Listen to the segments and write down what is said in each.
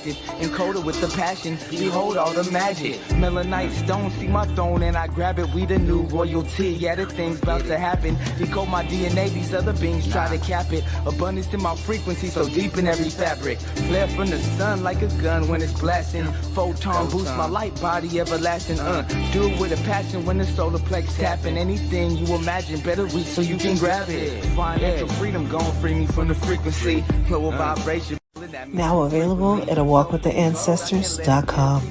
attractive. Encoded with the passion, behold all the magic. Melanite stone, see my throne and I grab it. We the new royalty, yeah, the thing's about to happen. Decode my DNA, these other beings try to cap it. Abundance in my frequency, so deep in every fabric. Flare from the sun like a gun when it's blasting. Photon boost my light body everlasting. Do it with a passion when the solar plex tapping. Anything you imagine, better reach so you can grab it. Financial freedom, gon' free me from the frequency. Lower vibration. Now available at awalkwiththeancestors.com.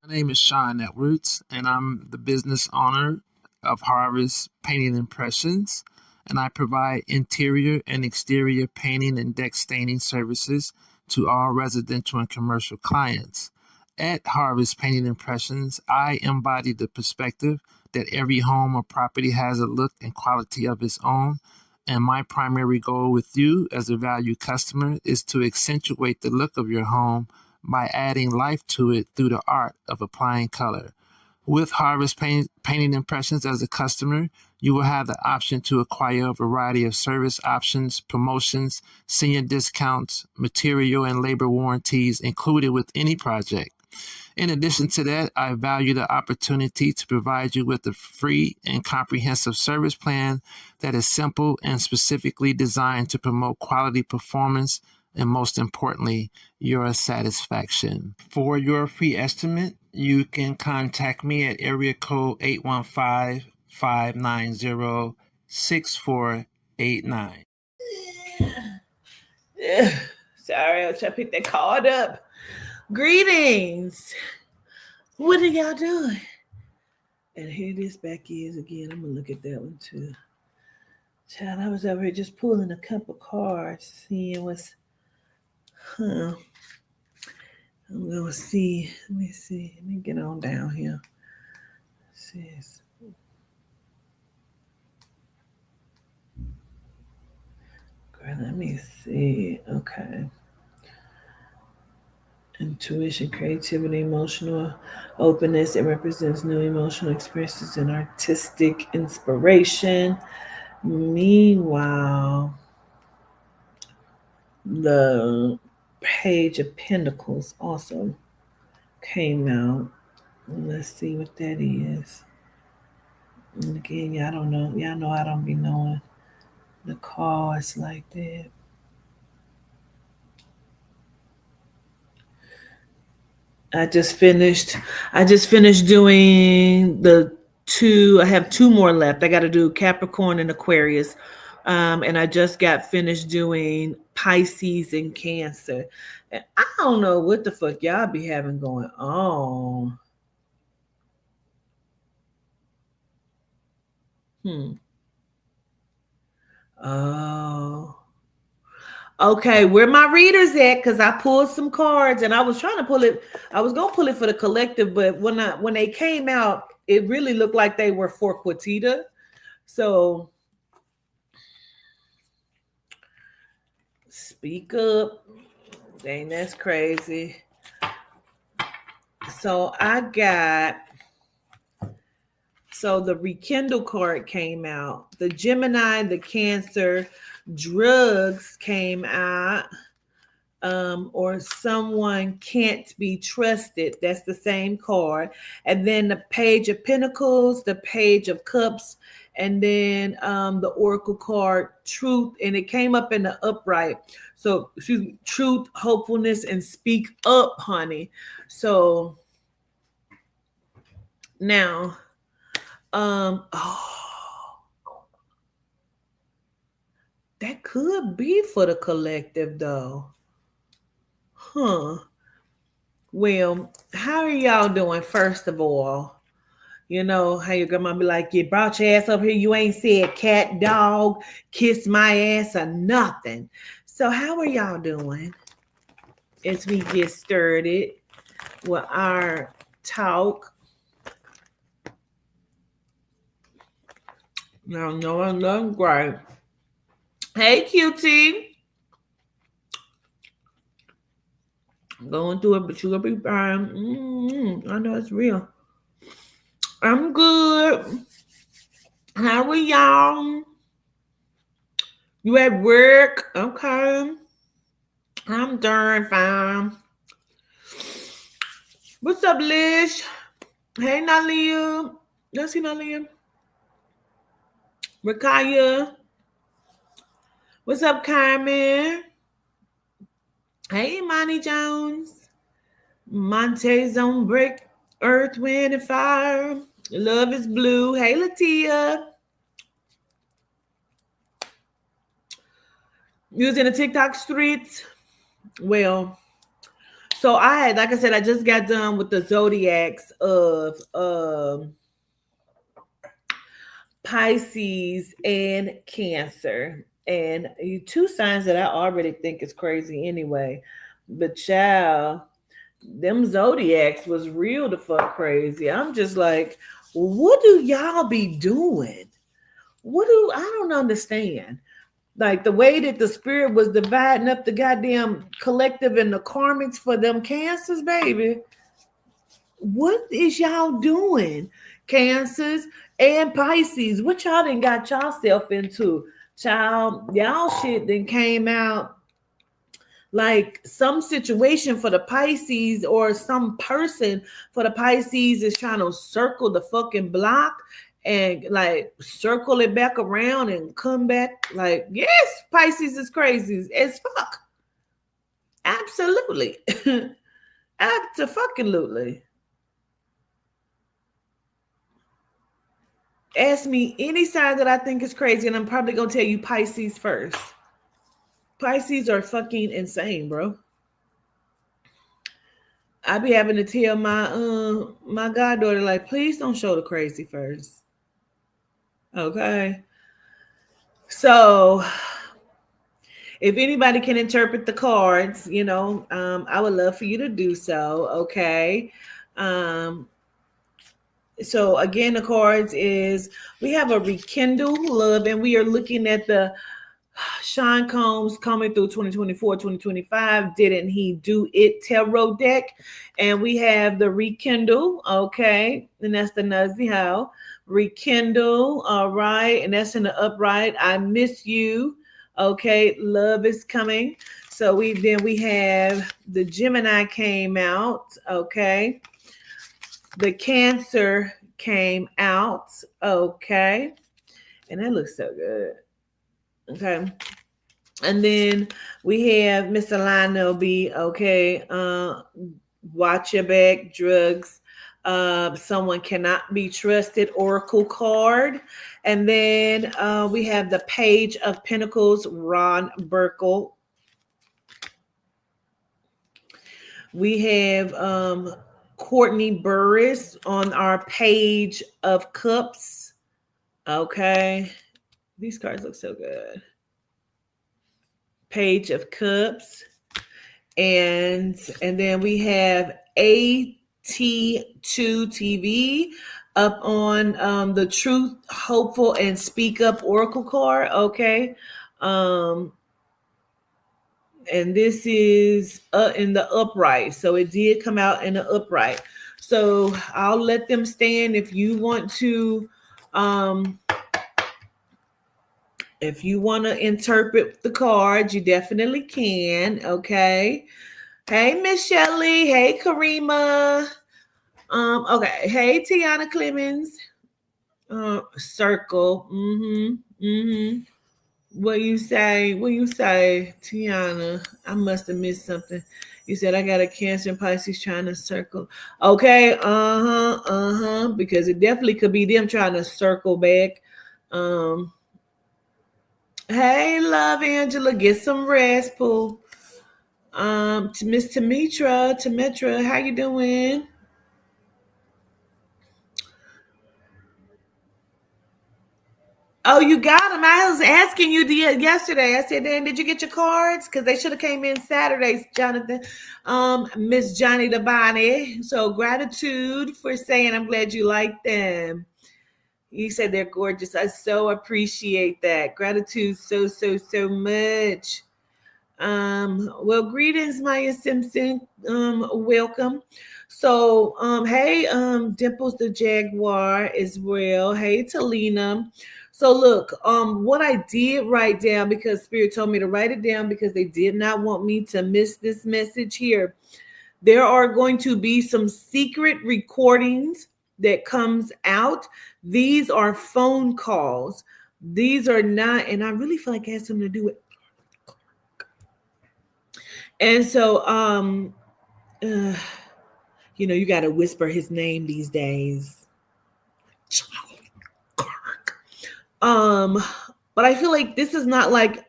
My name is Sean Edwards, and I'm the business owner of Harvest Painting Impressions, and I provide interior and exterior painting and deck staining services to all residential and commercial clients. At Harvest Painting Impressions, I embody the perspective that every home or property has a look and quality of its own, and my primary goal with you as a valued customer is to accentuate the look of your home by adding life to it through the art of applying color. With Harvest Painting Impressions as a customer, you will have the option to acquire a variety of service options, promotions, senior discounts, material and labor warranties included with any project. In addition to that, I value the opportunity to provide you with a free and comprehensive service plan that is simple and specifically designed to promote quality performance and, most importantly, your satisfaction. For your free estimate, you can contact me at area code 815-590-6489. Sorry, I was trying to pick that card up. Greetings. What are y'all doing? And here this back is again. I'm gonna look at that one too. Child, I was over here just pulling a couple cards, seeing what's I'm gonna see. Let me see. Let me get on down here. Let's see. Girl, let me see. Okay. Intuition, creativity, emotional openness. It represents new emotional experiences and artistic inspiration. Meanwhile, the Page of Pentacles also came out. Let's see what that is. And again, y'all don't know. Y'all know I don't be knowing the cards like that. I just finished doing the two. I have two more left. I got to do Capricorn and Aquarius. And I just got finished doing Pisces and Cancer. And I don't know what the fuck y'all be having going on. Oh. Okay, where my readers at? Because I pulled some cards and I was trying to pull it. I was gonna pull it for the collective, but when they came out, it really looked like they were for Quatita. So speak up. Dang, that's crazy. So the Rekindle card came out. The Gemini, the Cancer, drugs came out, or someone can't be trusted. That's the same card. And then the Page of Pentacles, the Page of Cups, and then the Oracle card, Truth, and it came up in the upright. So, excuse me, Truth, Hopefulness, and Speak Up, honey. So now, that could be for the collective, though. Well, how are y'all doing, first of all? You know, how your grandma be like, you brought your ass up here, you ain't said cat, dog, kiss my ass, or nothing. So how are y'all doing as we get started with our talk? Y'all know I'm doing great. Hey, QT. I'm going through it, but you're going to be fine. I know it's real. I'm good. How are y'all? You at work? Okay. I'm darn fine. What's up, Lish? Hey, Nalia. Let's see Nalia. Rakaya. What's up, Carmen? Hey, Monty Jones. Monte's on break. Earth, wind, and fire. Love is blue. Hey, Latia. Using the TikTok streets. Well, so like I said, I just got done with the zodiacs of Pisces and Cancer. And two signs that I already think is crazy anyway. But child, them zodiacs was real the fuck crazy. I'm just like, what do y'all be doing? I don't understand. Like the way that the spirit was dividing up the goddamn collective and the karmics for them cancers, baby. What is y'all doing? Cancers and Pisces. What y'all done got y'allself into? Child, y'all shit then came out like some situation for the Pisces or some person for the Pisces is trying to circle the fucking block and like circle it back around and come back. Like, yes, Pisces is crazy as fuck. Absolutely. Absolutely. Ask me any sign that I think is crazy, and I'm probably gonna tell you Pisces first. Pisces are fucking insane, bro. I be having to tell my goddaughter, like, please don't show the crazy first. Okay. So if anybody can interpret the cards, I would love for you to do so. Okay. So again, the cards is we have a rekindle love, and we are looking at the Sean Combs coming through 2024, 2025. Didn't he do it tarot deck? And we have the rekindle. Okay. And that's the Nazi how. Rekindle. All right. And that's in the upright. I miss you. Okay. Love is coming. So we have the Gemini came out. Okay. The Cancer came out. Okay. And that looks so good. Okay. And then we have Mr. Lionel B. Okay. Watch your back, drugs. Someone cannot be trusted, Oracle card. And then we have the Page of Pentacles, Ron Burkle. We have Courtney Burris on our Page of Cups. Okay. These cards look so good. Page of Cups. And then we have AT2 TV up on the Truth, Hopeful, and Speak Up Oracle card. Okay. And this is in the upright. So it did come out in the upright. So I'll let them stand. If you want to interpret the cards, you definitely can. Okay. Hey, Miss Shelley. Hey, Karima. Okay. Hey, Tiana Clemens. Circle. What you say, Tiana? I must have missed something. You said I got a Cancer and Pisces trying to circle. Okay, because it definitely could be them trying to circle back. Hey, love Angela, get some rest, Pooh. To Miss Tametra, how you doing? Oh, you got them. I was asking you yesterday. I said, Dan, did you get your cards? Because they should have came in Saturdays, Jonathan. Miss Johnny Dabani. So gratitude for saying I'm glad you like them. You said they're gorgeous. I so appreciate that. Gratitude so much. Well, greetings, Maya Simpson. Welcome. So, hey, Dimples the Jaguar as well. Hey, Talina. So look, what I did write down, because Spirit told me to write it down because they did not want me to miss this message here. There are going to be some secret recordings that comes out. These are phone calls. These are not, and I really feel like I had something to do with. And so, you got to whisper his name these days. But I feel like this is not like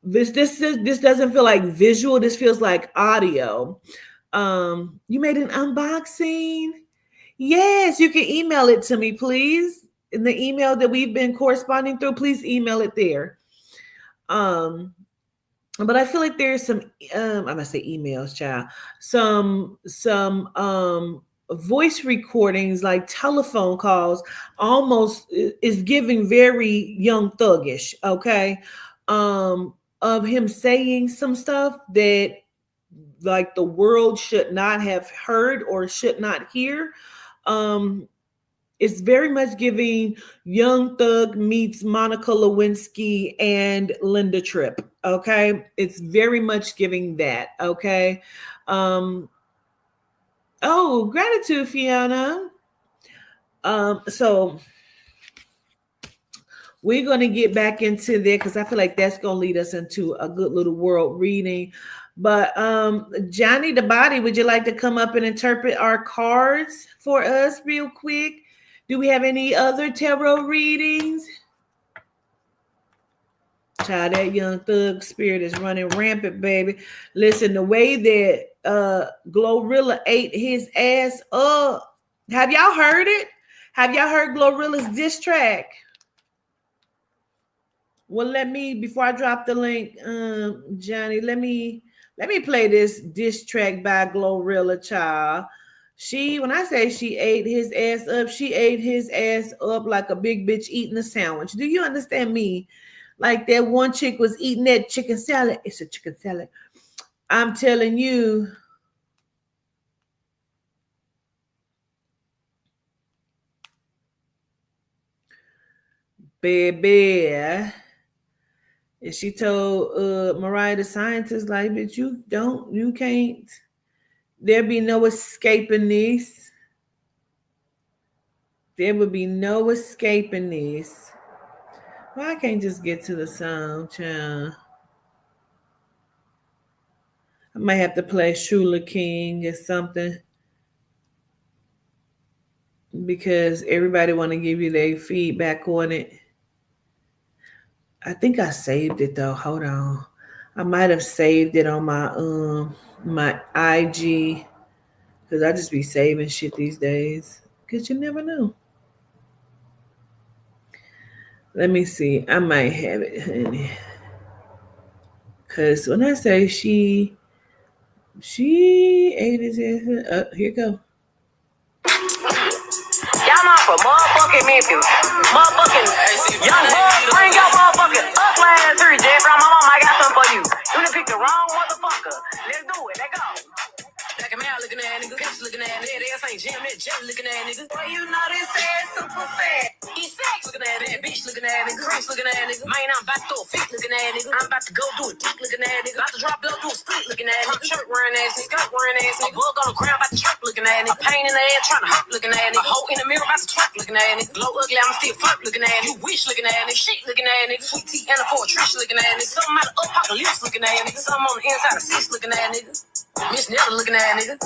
this doesn't feel like visual. This feels like audio. You made an unboxing. Yes, you can email it to me, please. In the email that we've been corresponding through, please email it there. But I feel like there's some I'm gonna say emails, child. Some voice recordings, like telephone calls, almost is giving very Young Thuggish, okay? Of him saying some stuff that like the world should not have heard or should not hear. It's very much giving Young Thug meets Monica Lewinsky and Linda Tripp. Okay. It's very much giving that. Okay. Oh, gratitude, Fiona. So we're going to get back into there because I feel like that's going to lead us into a good little world reading. But Johnny the Body, would you like to come up and interpret our cards for us real quick? Do we have any other tarot readings? Child, that Young Thug spirit is running rampant, baby. Listen, the way that Glorilla ate his ass up. Have y'all heard it? Have y'all heard Glorilla's diss track? Well, before I drop the link, Johnny, let me play this diss track by Glorilla, child. When I say she ate his ass up, she ate his ass up like a big bitch eating a sandwich. Do you understand me? Like that one chick was eating that chicken salad. It's a chicken salad. I'm telling you. Baby. And she told Mariah the scientist, like, bitch, you can't. There be no escaping this. There would be no escaping this. Well, I can't just get to the song, child. I might have to play Shula King or something. Because everybody want to give you their feedback on it. I think I saved it though. Hold on. I might have saved it on my IG. Because I just be saving shit these days. Because you never know. Let me see. I might have it, honey. Because when I say she ate his ass. Here you go. Y'all know for motherfucking Memphis. Motherfucking young boy, bring your motherfucking upline through, Jeff. My mama, I got something for you. You done picked the wrong motherfucker. Let's do it. Let's go. Black and male looking at nigga, bitch looking at nigga, ass ain't Jim, that jelly looking at nigga. Boy, you know this ass super fat. He's sex looking at that bitch looking at nigga, Chris looking at nigga. Man, I'm about to throw a fit looking at nigga. I'm about to go do a dick looking at nigga. About to drop low, do a split looking at nigga. Shirt wearing ass nigga, skirt wearing ass nigga. Bug on the ground, about to trap looking at nigga. Pain in the air, trying to hurt looking at nigga. A hoe in the mirror, about to twerk looking at nigga. Glow ugly, I'm still flirt looking at nigga. You wish looking at nigga, shit looking at nigga. Sweet tea and a Trish looking at nigga. Something out of apocalypse looking at nigga. Something on the inside of sis looking at nigga. Miss Never looking at nigga.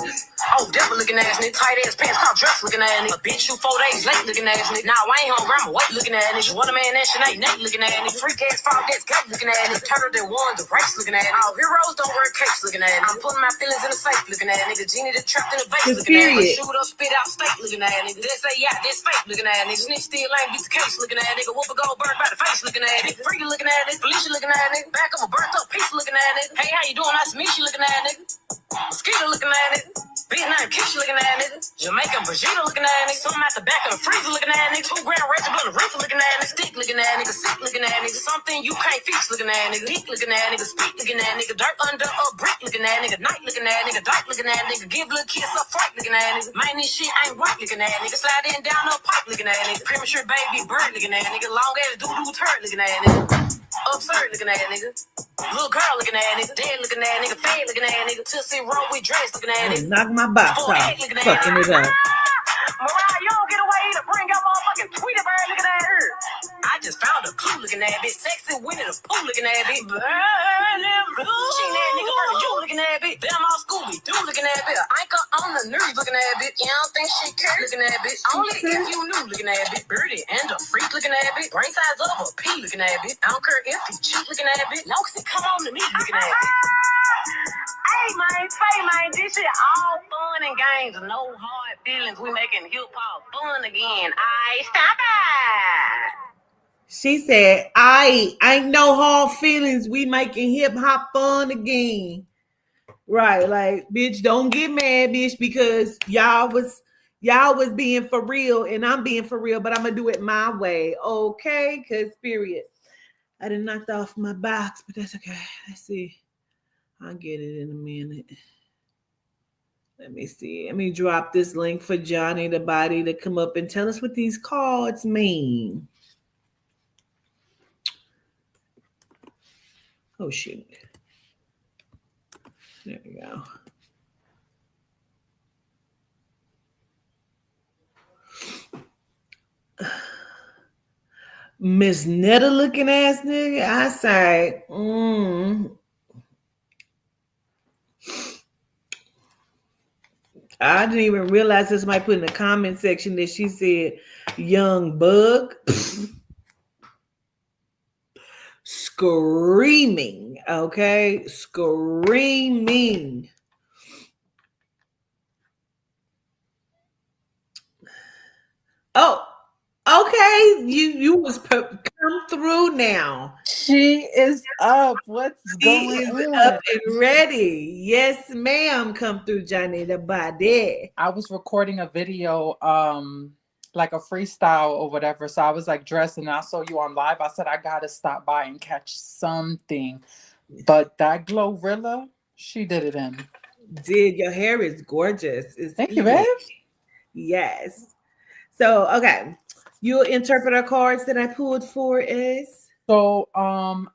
Oh, devil looking ass nigga. Tight ass pants, crop dress looking at nigga. A bitch who 4 days late looking ass nigga. Nah, I ain't hungry, I'm awake looking at nigga. What a man that shit ain't Nate looking at nigga. Freak ass frog that's gut looking at nigga. Turtle that won the race looking at nigga. Oh, heroes don't wear capes looking at nigga. I'm putting my feelings in the safe looking at nigga. Genie that trapped in the vase looking at nigga. Shoot up, spit out steak looking at nigga. They say yeah, that's fake looking at nigga. Snitch still ain't beat the case looking at nigga. Whoop a gold bird by the face looking at nigga. Freaky looking at nigga. Felicia looking at nigga. Back of a burnt up piece looking at nigga. Hey, how you doing? Nice to meet you looking at nigga. Mosquito looking at it. Vietnam kitchen looking at nigga. Jamaican Brigitte looking at nigga. Something at the back of the freezer looking at nigga. 2 grand razor blood rinse looking at nigga. Stick looking at nigga. Sick looking at nigga. Something you can't fix looking at nigga. Dick looking at nigga. Speak looking at nigga. Dirt under a brick looking at nigga. Night looking at nigga. Dark looking at nigga. Give little kids a fright looking at nigga. Man, this shit ain't right looking at nigga. Slide in down a pipe looking at nigga. Premature baby bird looking at nigga. Long ass doo-doo turd looking at nigga. Absurd looking at nigga. Little girl looking at nigga. Dead looking at nigga. Fade looking at nigga. Tootsie roll with dress looking at nigga. Knock my box off. Fucking it up. Mariah, you don't get away to bring out motherfucking Tweety Bird looking at her. I just found a clue looking at bitch. Sexy Winnie the Pooh looking at bitch. Burning blue. She that nigga burning you looking at bitch. Damn all Scooby Doo looking at bitch. Anchor on the news looking at bitch. You don't think she care looking at bitch. Only if you knew looking at bitch. Birdie and a freak looking at bitch. Brain size of a pea looking at bitch. I don't care if he cheat looking at bitch. Long as he come on to me looking at bitch. Hey man, this shit all fun and games. No hard feelings. We making hip hop fun again. Stop it. She said, I ain't no hard feelings. We making hip hop fun again. Right, like, bitch, don't get mad, bitch, because y'all was being for real and I'm being for real, but I'm gonna do it my way. Okay, cause period. I done knocked off my box, but that's okay. Let's see. I'll get it in a minute. Let me see. Let me drop this link for Johnny the Body to come up and tell us what these cards mean. Oh, shoot. There we go. Miss Netta looking ass nigga. I say, I didn't even realize this might put in the comment section that she said young bug. Screaming, okay? Screaming. Oh, okay. You was come through now. She is up. What's going on? Up and ready. Yes, ma'am. Come through, Johnny the Body. I was recording a video, like a freestyle or whatever. So I was like dressed and I saw you on live. I said, I gotta stop by and catch something. But that Glorilla, she did it in. Did your hair is gorgeous. Thank you, babe. Yes. So, okay. You'll interpret our cards that I pulled for is? So, I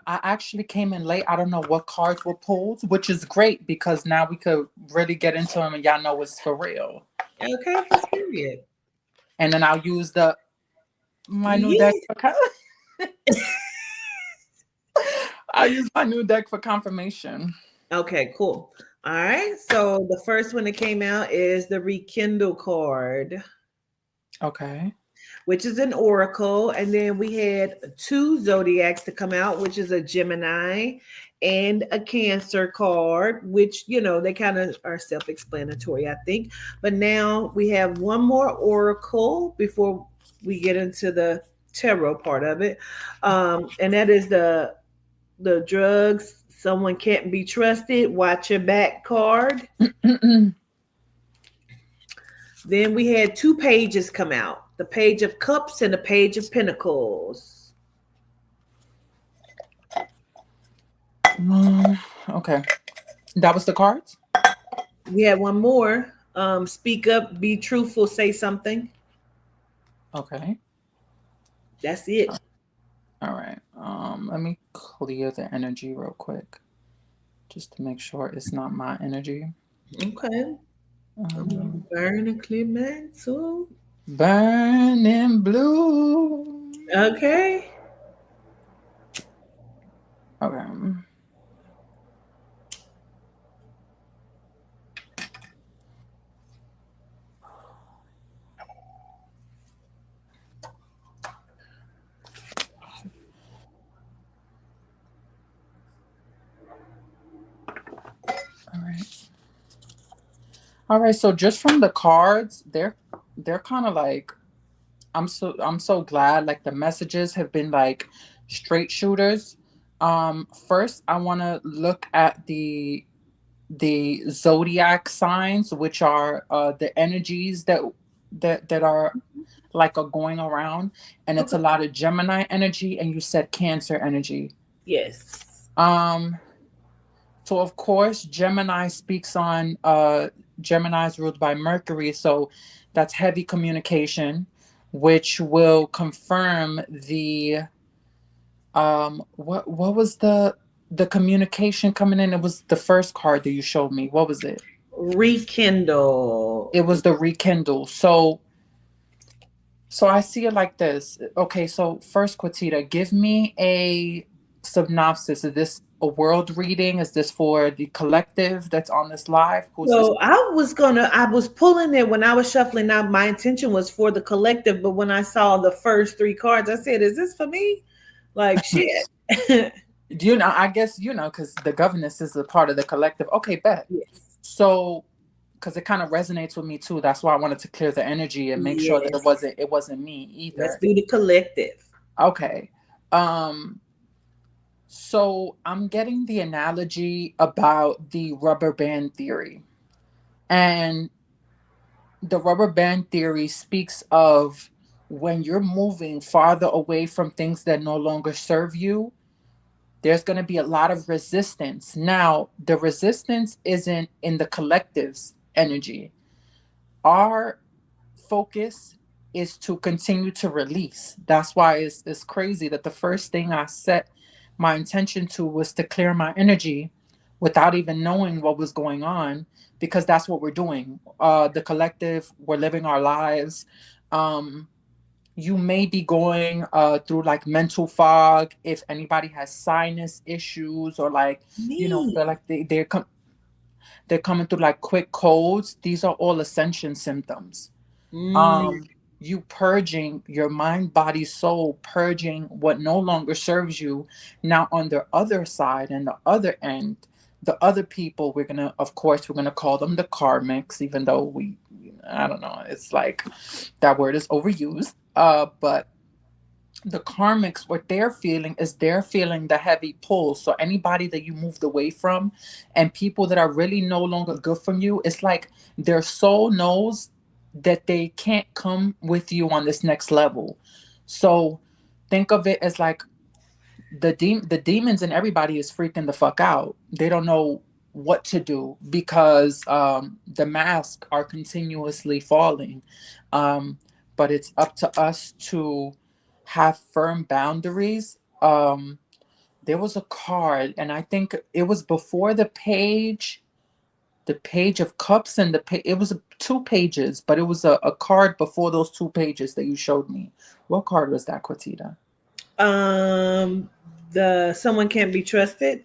actually came in late. I don't know what cards were pulled, which is great because now we could really get into them and y'all know it's for real. Okay, that's period. And then I'll use my new deck for I'll use my new deck for confirmation. Okay, cool. All right. So the first one that came out is the Rekindle card. Okay. Which is an oracle. And then we had 2 zodiacs to come out, which is a Gemini and a Cancer card, which, you know, they kind of are self-explanatory, I think. But now we have one more oracle before we get into the tarot part of it. And that is the drugs. Someone can't be trusted. Watch your back card. Then we had 2 pages come out. The Page of Cups and the Page of Pentacles. Okay. That was the cards? We had one more. Speak up, be truthful, say something. Okay. That's it. All right. Let me clear the energy real quick. Just to make sure it's not my energy. Okay. Burn and clear mantle. Burning blue. Okay. Okay. All right, so just from the cards, they're kind of like, I'm so glad, like the messages have been like straight shooters. First I want to look at the the zodiac signs, which are the energies that are like are going around, and it's a Okay. lot of Gemini energy, and you said Cancer energy. Yes. Um, so of course, Gemini speaks on Gemini's ruled by Mercury, so that's heavy communication, which will confirm the what was the communication coming in? It was the first card that you showed me. What was it? Rekindle. It was the rekindle. So I see it like this. Okay, so first, Quatita, give me a synopsis. Is this a world reading? Is this for the collective that's on this live? Who's this? So I was pulling it when I was shuffling out. My intention was for the collective, but when I saw the first three cards, I said, "Is this for me?" Like shit. You know, I guess you know because the governance is a part of the collective. Okay, bet. Yes. So, because it kind of resonates with me too. That's why I wanted to clear the energy and make sure that Yes. it wasn't me Let's either. do the collective. Okay. Um. So I'm getting the analogy about the rubber band theory, and the rubber band theory speaks of when you're moving farther away from things that no longer serve you, there's going to be a lot of resistance. Now, the resistance isn't in the collective's energy. Our focus is to continue to release. That's why it's crazy that the first thing I set my intention to was to clear my energy without even knowing what was going on, because that's what we're doing. The collective, we're living our lives. Um, you may be going through like mental fog if anybody has sinus issues or like Me. feel like they're coming through like quick colds. These are all ascension symptoms. Mm. um you purging your mind, body, soul, purging what no longer serves you. Now on the other side and the other end, the other people, we're gonna call them the karmics, even though I don't know, it's like that word is overused. But the karmics, what they're feeling is they're feeling the heavy pull. So anybody that you moved away from and people that are really no longer good from you, it's like their soul knows that they can't come with you on this next level. So think of it as like the demons and everybody is freaking the fuck out. They don't know what to do because the masks are continuously falling. Um, but it's up to us to have firm boundaries. There was a card, and I think it was before the page of cups, and it was two pages, but it was a card before those two pages that you showed me. What card was that, Quatita? The someone can't be trusted.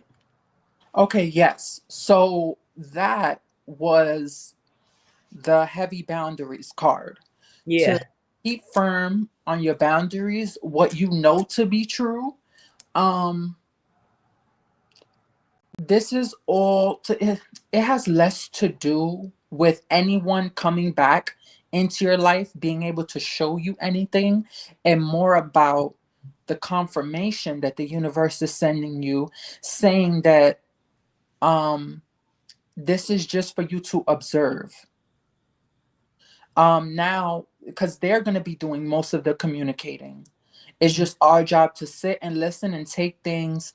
Okay, yes. So that was the heavy boundaries card. To Yeah. keep firm on your boundaries, what you know to be true. Um, this is all it has less to do with anyone coming back into your life, being able to show you anything, and more about the confirmation that the universe is sending you, saying that um this is just for you to observe. Now, because they're going to be doing most of the communicating, it's just our job to sit and listen and take things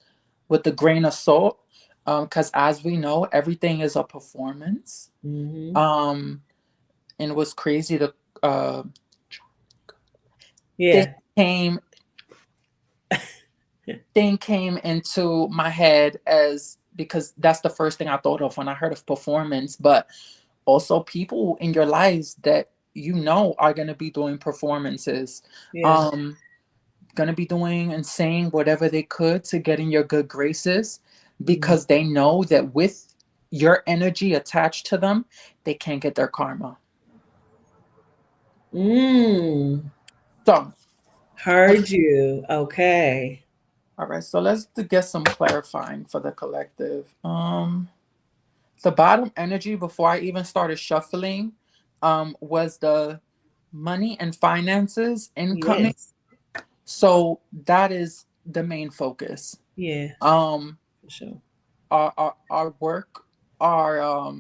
with a grain of salt, because as we know, everything is a performance. Mm-hmm. um and it was crazy, the uh thing Yeah. came thing came into my head, as because that's the first thing I thought of when I heard of performance, but also people in your lives that are going to be doing performances, Yeah. um going to be doing and saying whatever they could to get in your good graces, Mm. because they know that with your energy attached to them, they can't get their karma. Mm. So Heard you. Okay. all right, so let's get some clarifying for the collective. The bottom energy before I even started shuffling was the money and finances incoming. Yes. So that is the main focus. Yeah. Um For sure. our work, are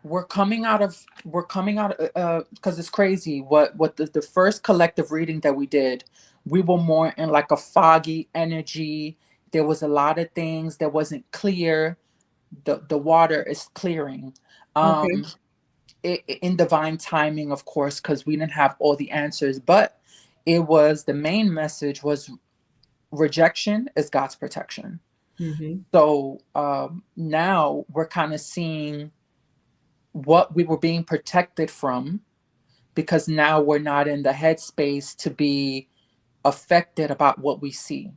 we're coming out of because it's crazy what the first collective reading that we did, we were more in like a foggy energy. There was a lot of things that wasn't clear. The water is clearing. Okay. In divine timing, of course, because we didn't have all the answers, but it was the main message was rejection is God's protection. Mm-hmm. So now we're kind of seeing what we were being protected from, because now we're not in the headspace to be affected about what we see,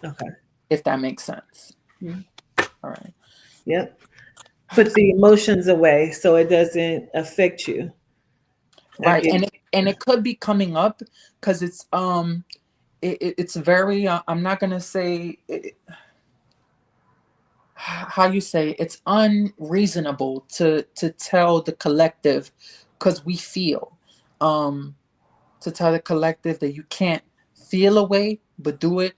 Okay. if that makes sense. Mhm. All right. Yep. Put the emotions away so it doesn't affect you. Right. And it could be coming up because it's very I'm not gonna say how you say it's unreasonable to tell the collective, because we feel to tell the collective that you can't feel a way but do it.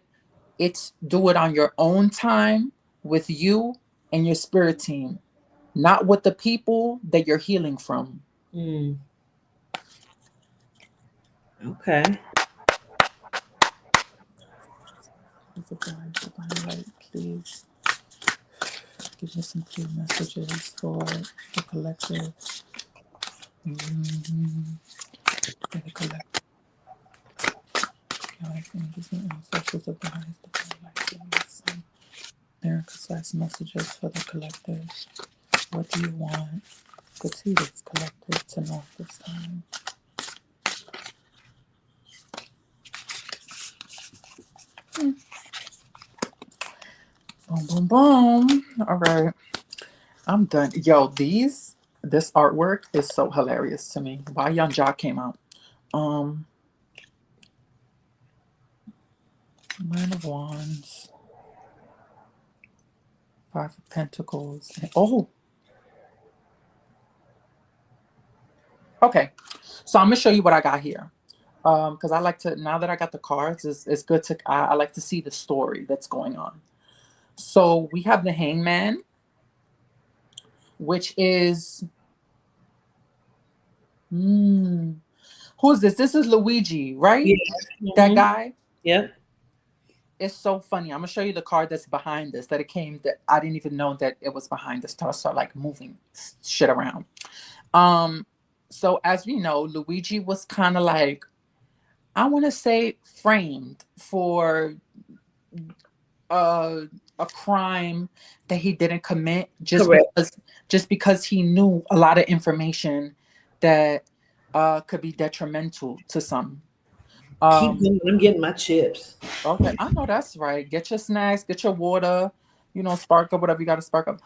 Do it on your own time with you and your spirit team, not with the people that you're healing from. Mm. Okay. Divine light, please give me some clear messages for the collective. Mhm. For the collective. Ancestors of the highest divine light, give me some clear and concise messages for the collective. What do you want the Tito's collective to know this time? Boom, boom, boom. All right. I'm done. Yo, this artwork is so hilarious to me. Why Young Jock came out. Um, Nine of Wands, Five of Pentacles. Oh, okay. So I'm gonna show you what I got here. Because I like to, now that I got the cards, it's good to I like to see the story that's going on. So we have the Hangman, which is who's this? This is Luigi, right? Yeah. That Mhm. guy. Yep. It's so funny. I'm gonna show you the card that's behind this. That it came. That I didn't even know that it was behind this. So I start like moving shit around. Um. So as we know, Luigi was kind of like, I want to say, framed for uh, a crime that he didn't commit, Correct. just because he knew a lot of information that could be detrimental to some. Keep going. I'm getting my chips. Okay, I know that's right. Get your snacks, get your water, spark up whatever you got to spark up.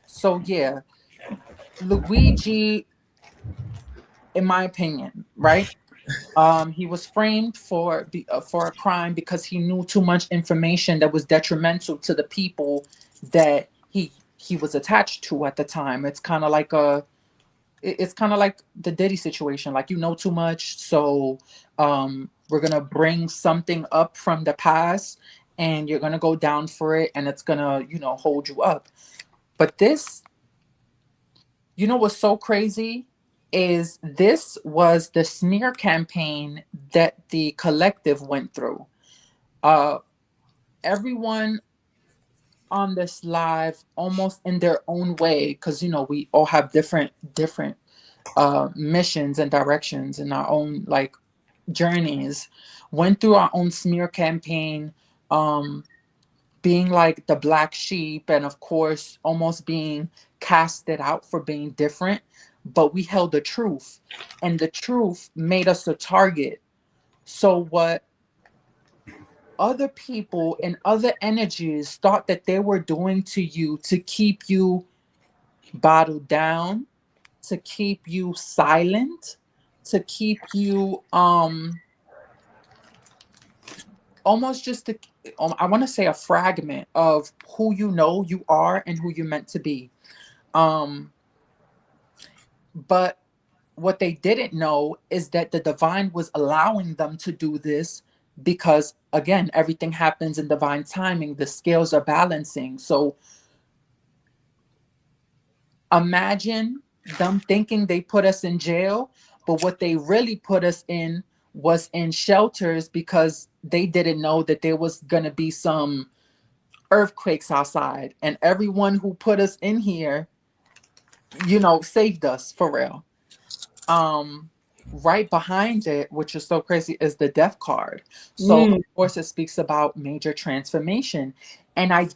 So yeah, Luigi, in my opinion, right? He was framed for a crime because he knew too much information that was detrimental to the people that he was attached to at the time. It's kind of like the Diddy situation. Like, too much, so we're gonna bring something up from the past, and you're gonna go down for it, and it's gonna hold you up. But this, what's so crazy is this was the smear campaign that the collective went through. Uh, Everyone on this live, almost in their own way, because we all have different missions and directions in our own like journeys, went through our own smear campaign, being like the black sheep, and of course almost being casted out for being different. But we held the truth, and the truth made us a target. So what other people and other energies thought that they were doing to you to keep you bottled down, to keep you silent, to keep you almost just to, I want to say, a fragment of who you are and who you're meant to be. But what they didn't know is that the divine was allowing them to do this because, again, everything happens in divine timing. The scales are balancing. So Imagine them thinking they put us in jail, but what they really put us in was in shelters because they didn't know that there was going to be some earthquakes outside, and everyone who put us in here, saved us for real. Right behind it, which is so crazy, is the death card. So of course it speaks about major transformation. And I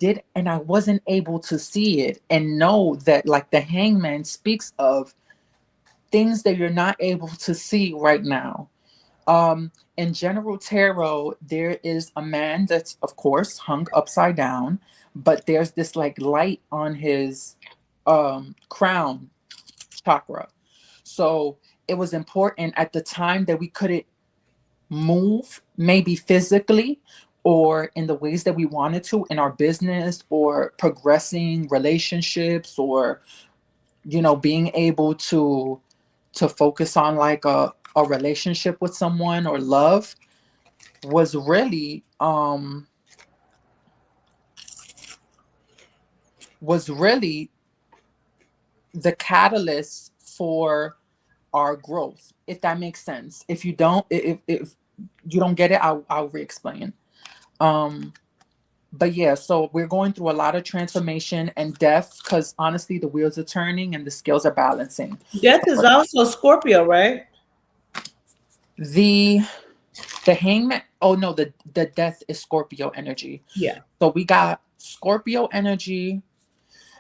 wasn't able to see it and know that, like, the hangman speaks of things that you're not able to see right now. In general tarot, there is a man that's of course hung upside down, but there's this like light on his crown chakra. So it was important at the time that we couldn't move, maybe physically or in the ways that we wanted to in our business or progressing relationships, or being able to focus on like a relationship with someone or love, was really the catalyst for our growth, if that makes sense. If you don't, if you don't get it, I'll re-explain. But yeah, so we're going through a lot of transformation and death, because honestly the wheels are turning and the scales are balancing. Death is also Scorpio, right? The hangman, oh no, the death is Scorpio energy. Yeah. So we got Scorpio energy.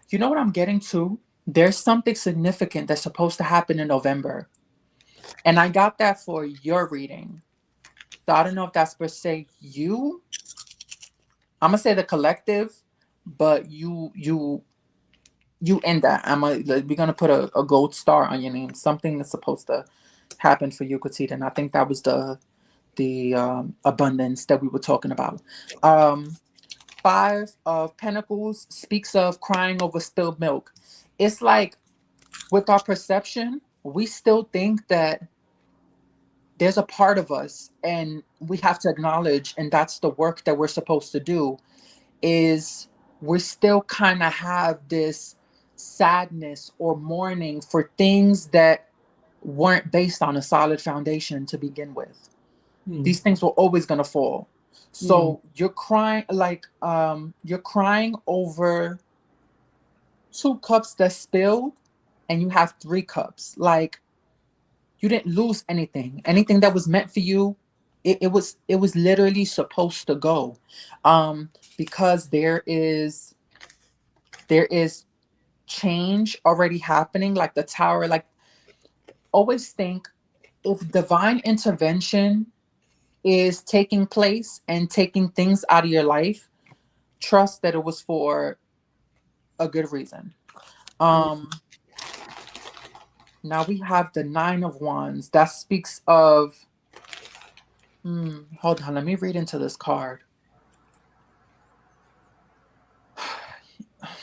You know what I'm getting to? There's something significant that's supposed to happen in November. And I got that for your reading. So I don't know if that's per se you. I'm gonna say the collective, but you in that. We're gonna put a gold star on your name. Something that's supposed to happen for you, Katita. And I think that was the abundance that we were talking about. 5 of Pentacles speaks of crying over spilled milk. It's like, with our perception, we still think that there's a part of us, and we have to acknowledge, and that's the work that we're supposed to do, is we still kind of have this sadness or mourning for things that weren't based on a solid foundation to begin with. These things were always going to fall. So you're crying, like, you're crying over 2 cups that spilled, and you have 3 cups. Like, you didn't lose anything. Anything that was meant for you, it was literally supposed to go. Because there is change already happening, like the Tower. Like, always think, if divine intervention is taking place and taking things out of your life, trust that it was for a good reason. Now we have the 9 of Wands. That speaks of, hold on, let me read into this card.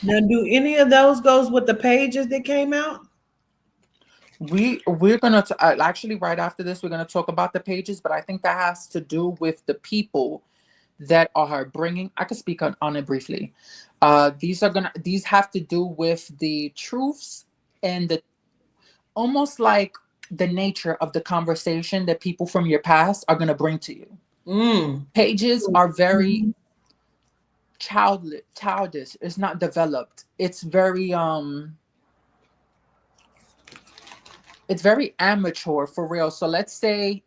Now, do any of those goes with the pages that came out? We're gonna actually, right after this, we're gonna talk about the pages, but I think that has to do with the people that are bringing. I could speak on it briefly. These have to do with the truths and the, almost like the nature of the conversation that people from your past are gonna bring to you. Pages are very childish. It's not developed. It's very amateur, for real. So let's say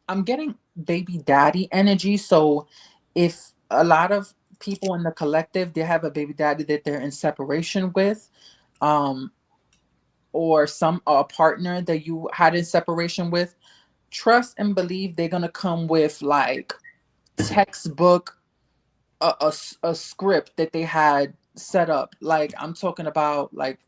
I'm getting baby daddy energy. So if a lot of people in the collective, they have a baby daddy that they're in separation with, or a partner that you had in separation with, trust and believe they're gonna come with like textbook, a script that they had set up. Like, I'm talking about, like,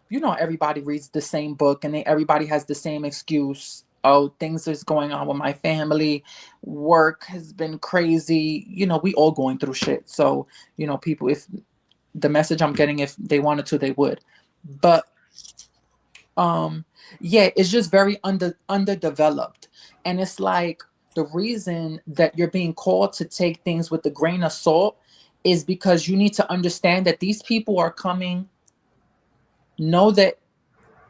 everybody reads the same book, and everybody has the same excuse. Oh, things is going on with my family. Work has been crazy. We all going through shit. So, people, if the message I'm getting, if they wanted to, they would. But yeah, it's just very underdeveloped. And it's like, the reason that you're being called to take things with a grain of salt is because you need to understand that these people are coming Know that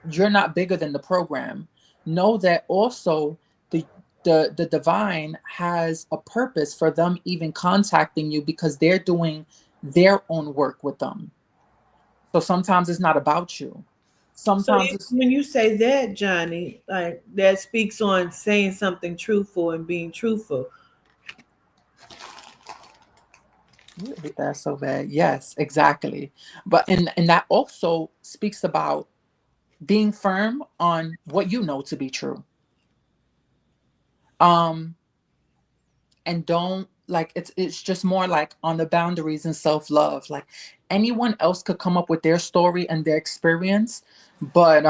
you're not bigger than the program. Know that also the divine has a purpose for them even contacting you, because they're doing their own work with them. So sometimes it's not about you. So Sometimes it's when you say that, Johnny, like that speaks on saying something truthful and being truthful. you hate that so bad. Yes, exactly. But and that also speaks about being firm on what you know to be true. Um and don't, like, it's just more like on the boundaries and self-love. Like, anyone else could come up with their story and their experience, but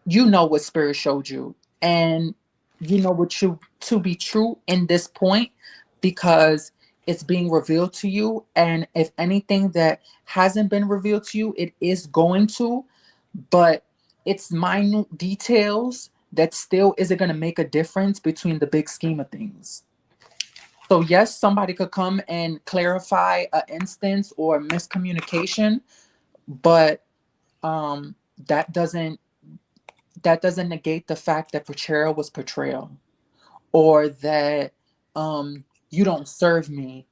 you know what spirit showed you, and you know what you to be true in this point, because it's being revealed to you. And if anything that hasn't been revealed to you, it is going to, but it's minute details that still isn't going to make a difference between the big scheme of things. So yes, somebody could come and clarify an instance or miscommunication, but um that doesn't that doesn't negate the fact that portrayal was portrayal, or that you don't serve me.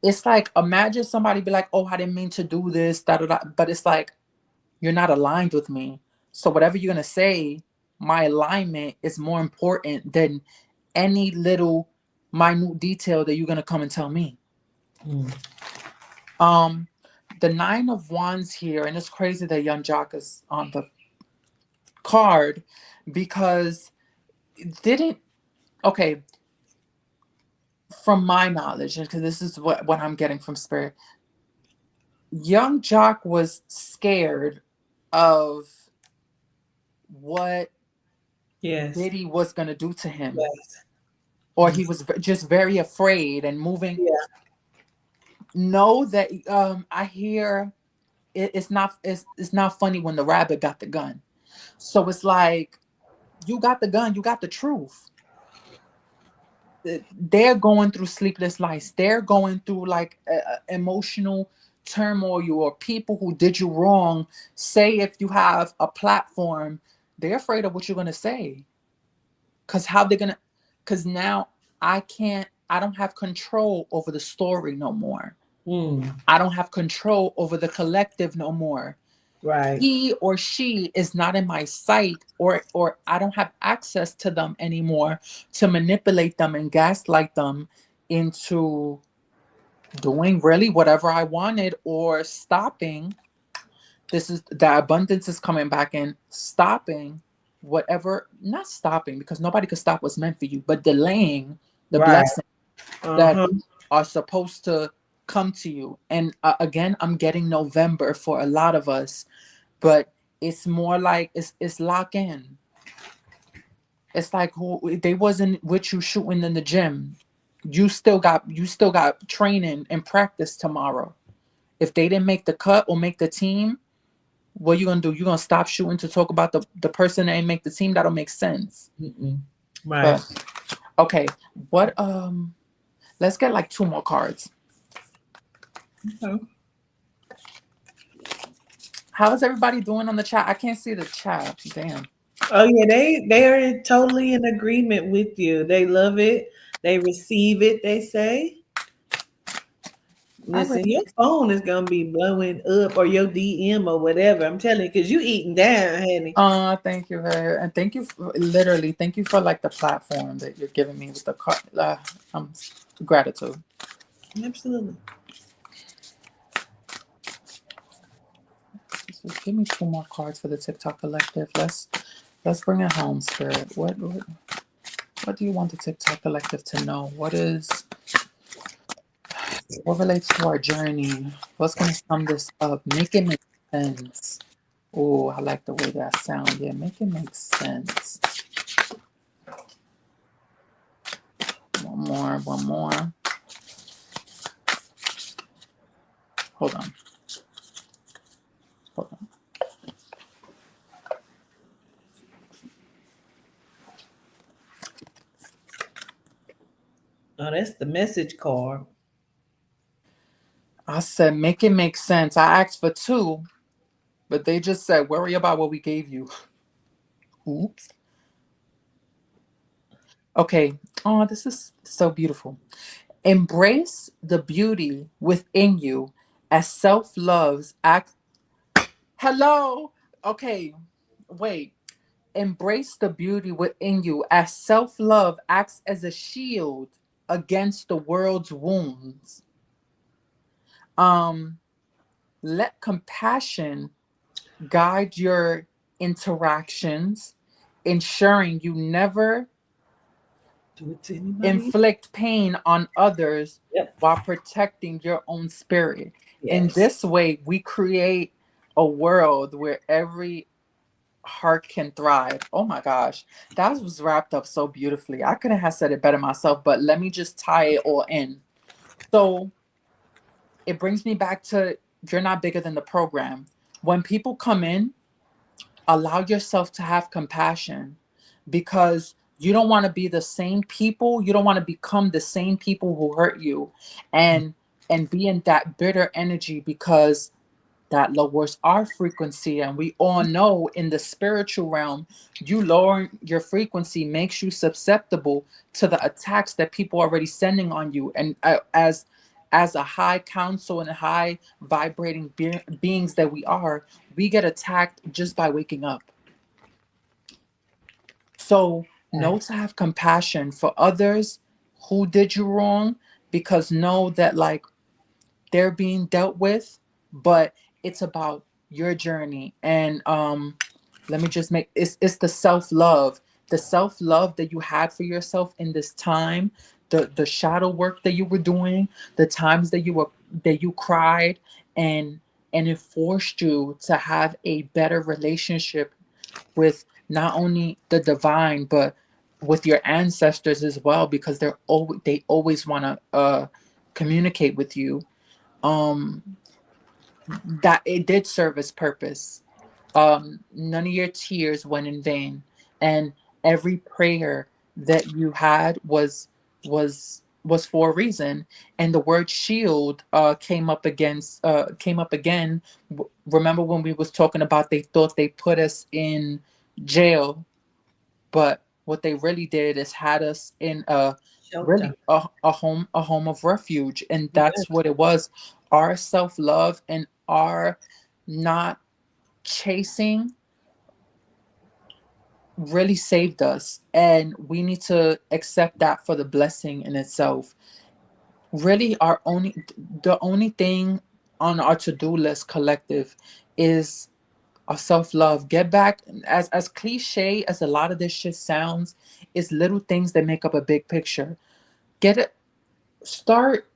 It's like, imagine somebody be like, oh, I didn't mean to do this, da, da, da. But it's like, you're not aligned with me. So whatever you're gonna say, my alignment is more important than any little minute detail that you're gonna come and tell me. Um, the Nine of Wands here, and it's crazy that Young Jock is on the card, because it didn't, okay, from my knowledge, because this is what I'm getting from spirit, Young Jock was scared of what Yes. Diddy was gonna do to him, Yes. or he was just very afraid and moving. Yeah. Know that I hear it's not funny when the rabbit got the gun. So it's like, you got the gun, you got the truth. They're going through sleepless nights. They're going through like emotional turmoil, or people who did you wrong. Say if you have a platform, they're afraid of what you're gonna say. Cause how they're gonna, cause now I don't have control over the story no more. I don't have control over the collective no more. Right. He or she is not in my sight, or I don't have access to them anymore to manipulate them and gaslight them into doing really whatever I wanted, or stopping. This is the abundance is coming back in, stopping whatever, not stopping, because nobody could stop what's meant for you, but delaying the Right. blessings that Uh-huh. are supposed to come to you. And again, I'm getting November for a lot of us, but it's more like it's lock in. It's like, who they wasn't with you shooting in the gym. You still got training and practice tomorrow. If they didn't make the cut or make the team, what you gonna do? You gonna stop shooting to talk about the person that ain't make the team? That don't make sense. Right. But okay, what let's get like two more cards. Okay. How is everybody doing on the chat? I can't see the chat. Damn. Oh yeah, they are totally in agreement with you. They love it. They receive it. They say, I "Listen, your phone is gonna be blowing up, or your DM or whatever." I'm telling you, because you eating down, honey. thank you, and thank you literally. Thank you for like the platform that you're giving me with the card. Gratitude. Absolutely. Just give me two more cards for the TikTok collective. Let's bring it home, Spirit. What do you want the TikTok collective to know? What relates to our journey? What's gonna sum this up? Make it make sense. Oh, I like the way that sounds. Yeah, make it make sense. One more. Hold on. Oh, that's the message card. I said, make it make sense. I asked for 2, but they just said, worry about what we gave you. Oops. Okay. Oh, this is so beautiful. Embrace the beauty within you as self-love's act. Hello. Okay. Wait. Embrace the beauty within you as self-love acts as a shield against the world's wounds. Um, let compassion guide your interactions, ensuring you never Do it to anybody. inflict pain on others Yep. while protecting your own spirit. In Yes. this way, we create a world where every heart can thrive. Oh my gosh, that was wrapped up so beautifully. I couldn't have said it better myself, but let me just tie it all in. So it brings me back to you're not bigger than the program. When people come in, allow yourself to have compassion because you don't want to be the same people. You don't want to become the same people who hurt you and be in that bitter energy because that lowers our frequency. And we all know in the spiritual realm, you lowering your frequency makes you susceptible to the attacks that people are already sending on you. And as a high council and high vibrating beings that we are, we get attacked just by waking up. So know to have compassion for others who did you wrong, because know that like they're being dealt with, but it's about your journey. And let me just make it's the self-love that you had for yourself in this time, the shadow work that you were doing, the times that you cried, and it forced you to have a better relationship with not only the divine but with your ancestors as well, because they always want to communicate with you. um that it did serve its purpose. None of your tears went in vain, and every prayer that you had was for a reason. And the word shield came up again. Remember when we was talking about they thought they put us in jail, but what they really did is had us in Shelter. really a home of refuge. And that's Yes. what it was. Our self-love and our not chasing really saved us, and we need to accept that for the blessing in itself. Really, the only thing on our to-do list collective is our self-love. Get back, as cliche as a lot of this shit sounds, it's little things that make up a big picture. Get it. Start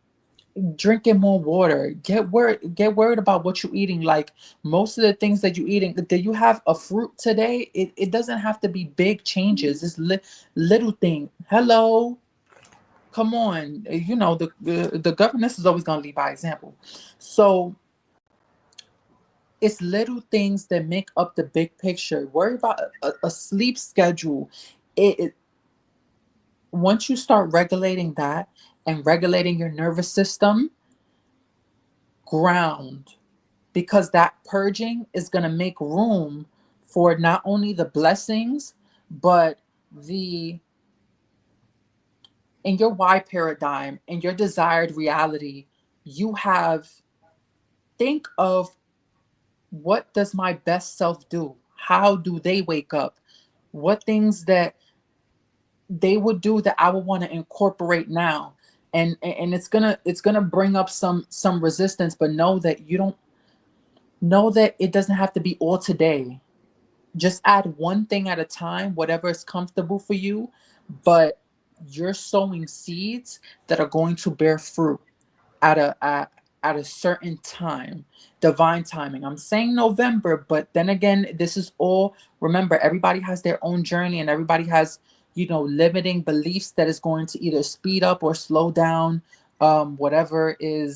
drinking more water. Get worried about what you're eating. Like most of the things that you're eating, do you have a fruit today? It doesn't have to be big changes. It's little thing. Hello, come on. You know the governess is always going to lead by example. So it's little things that make up the big picture. Worry about a sleep schedule. It once you start regulating that and regulating your nervous system, ground, because that purging is going to make room for not only the blessings but the in your why paradigm, in your desired reality. You have, think of, what does my best self do? How do they wake up? What things that they would do that I would want to incorporate now? And it's gonna bring up some resistance, but know that it doesn't have to be all today. Just add one thing at a time, whatever is comfortable for you, but you're sowing seeds that are going to bear fruit at a certain time, divine timing. I'm saying November, but then again, this is all, remember, everybody has their own journey and everybody has, limiting beliefs that is going to either speed up or slow down whatever's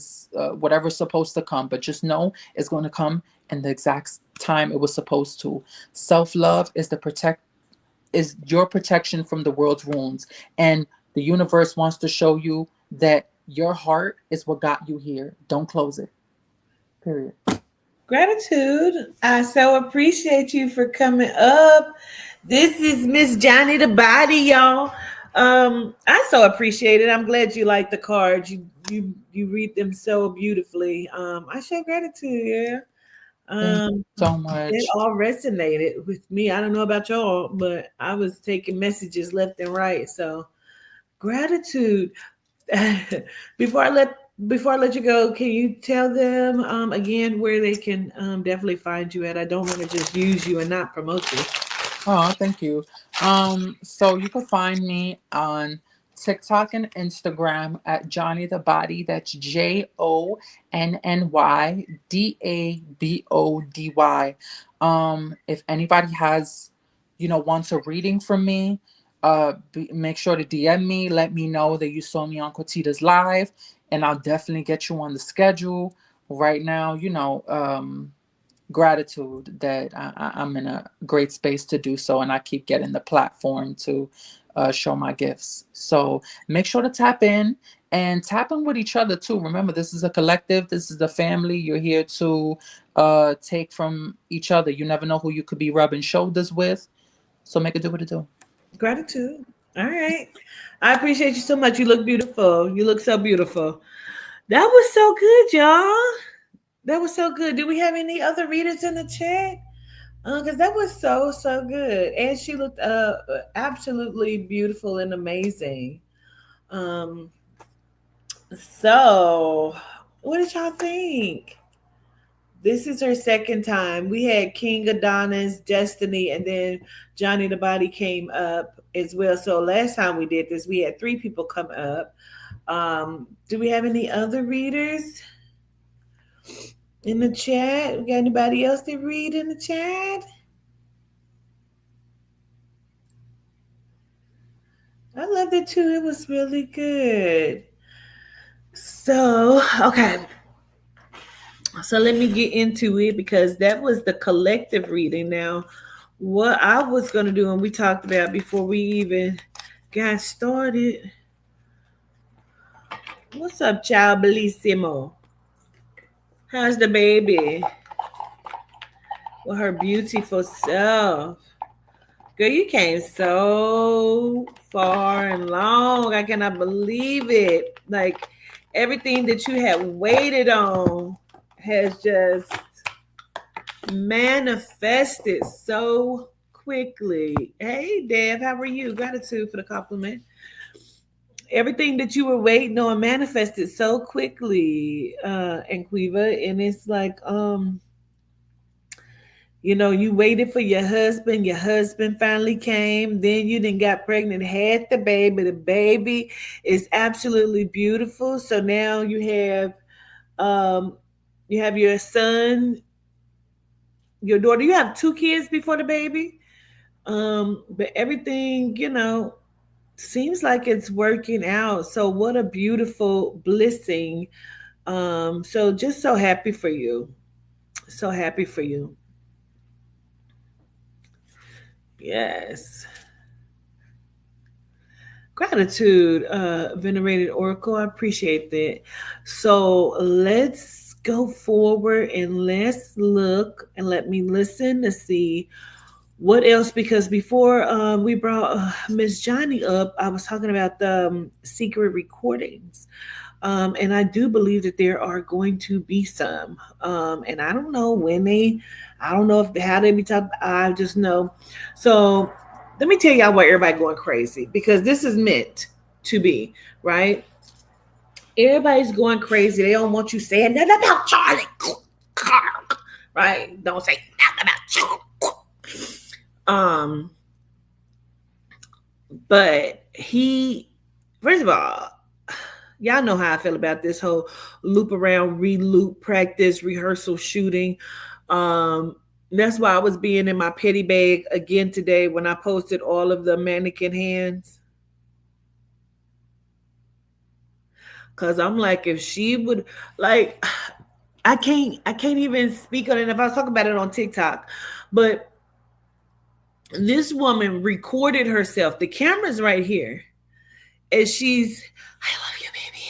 supposed to come. But just know it's going to come in the exact time it was supposed to. Self-love is your protection from the world's wounds, and the universe wants to show you that Your heart is what got you here. Don't close it. Period. Gratitude. I so appreciate you for coming up. This is Miss Johnny the Body, y'all. I so appreciate it. I'm glad you like the cards. You read them so beautifully. I show gratitude, yeah. Thank you so much. It all resonated with me. I don't know about y'all, but I was taking messages left and right. So gratitude. before I let you go, can you tell them again where they can definitely find you at? I don't want to just use you and not promote you. Oh, thank you. So you can find me on TikTok and Instagram at Johnny the Body. That's JONNYDABODY. If anybody has, wants a reading from me, make sure to DM me. Let me know that you saw me on Quatita's live, and I'll definitely get you on the schedule. Right now, gratitude that I'm in a great space to do so, and I keep getting the platform to show my gifts. So make sure to tap in and tap in with each other too. Remember, this is a collective. This is the family. You're here to take from each other. You never know who you could be rubbing shoulders with. So make it do what it do. Gratitude. All right. I appreciate you so much. You look beautiful. You look so beautiful. That was so good, y'all. That was so good. Do we have any other readers in the chat? Because that was so good, and she looked absolutely beautiful and amazing. So what did y'all think? This is her second time. We had King Adonis, Destiny, and then Johnny the Body came up as well. So last time we did this, we had 3 people come up. Do we have any other readers in the chat? We got anybody else to read in the chat? I loved it too. It was really good. So, okay. So let me get into it because that was the collective reading. Now, what I was going to do, and we talked about before we even got started. What's up, child bellissimo? How's the baby? With her beautiful self. Girl, you came so far and long. I cannot believe it. Like everything that you had waited on has just manifested so quickly. Hey, Dev, how are you? Gratitude for the compliment. Everything that you were waiting on manifested so quickly, Anquiva, and it's like, you waited for your husband finally came, then you then got pregnant, had the baby is absolutely beautiful. So now you have your son, your daughter. You have 2 kids before the baby, but everything seems like it's working out. So what a beautiful blessing. So just so happy for you. So happy for you. Yes. Gratitude, venerated Oracle. I appreciate that. So let's go forward and let's look and let me listen to see what else, because before we brought Miss Johnny up, I was talking about the secret recordings. And I do believe that there are going to be some. And I don't know I don't know how they be talking. I just know. So let me tell y'all why everybody going crazy, because this is meant to be, right? Everybody's going crazy. They don't want you saying nothing about Charlie. Right? Don't say nothing about Charlie. But first of all, y'all know how I feel about this whole loop around, re-loop, practice, rehearsal, shooting. That's why I was being in my petty bag again today when I posted all of the mannequin hands. Cause I'm like, if she would, like, I can't even speak on it. If I was talking about it on TikTok, but this woman recorded herself. The camera's right here. And she's, I love you, baby.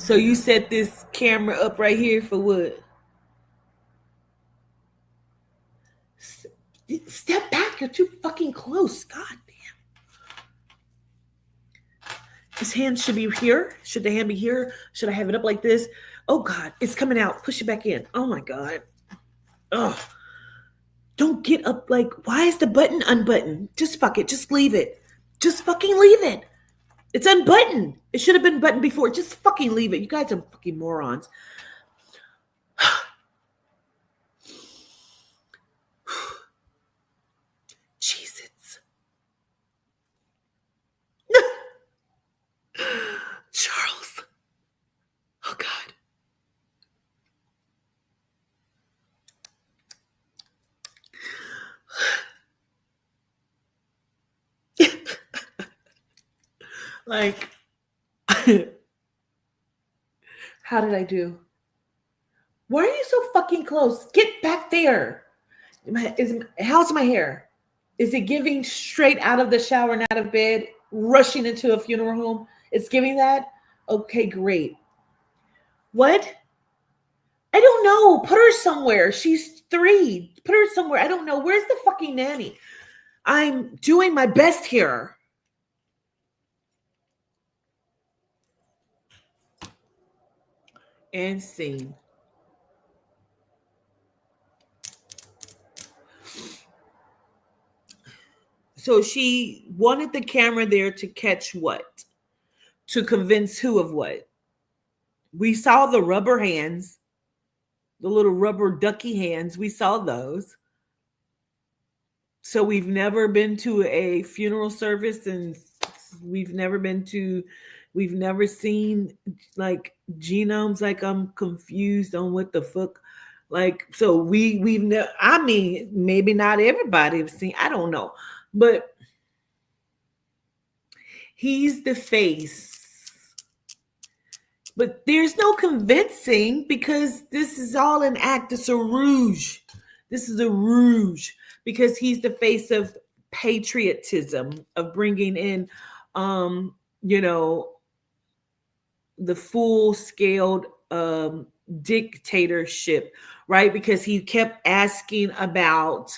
So you set this camera up right here for what? Step back. You're too fucking close. God damn. His hand should be here. Should the hand be here? Should I have it up like this? Oh God, it's coming out. Push it back in. Oh my God. Ugh. Don't get up like, why is the button unbuttoned? Just fuck it. Just leave it. Just fucking leave it. It's unbuttoned. It should have been buttoned before. Just fucking leave it. You guys are fucking morons. Jesus. Charles. Oh God. Like, how did I do? Why are you so fucking close? Get back there. How's my hair? Is it giving straight out of the shower and out of bed, rushing into a funeral home? It's giving that? Okay, great. What? I don't know. Put her somewhere. She's 3. Put her somewhere. I don't know. Where's the fucking nanny? I'm doing my best here. And scene. So she wanted the camera there to catch what? To convince who of what? We saw the rubber hands, the little rubber ducky hands. We saw those. So we've never been to a funeral service, and we've never seen like genomes. Like, I'm confused on what the fuck. Like, so we've never, I mean, maybe not everybody have seen, I don't know, but he's the face. But there's no convincing, because this is all an act. It's a rouge. This is a rouge, because he's the face of patriotism, of bringing in, the full-scaled dictatorship, right? Because he kept asking about,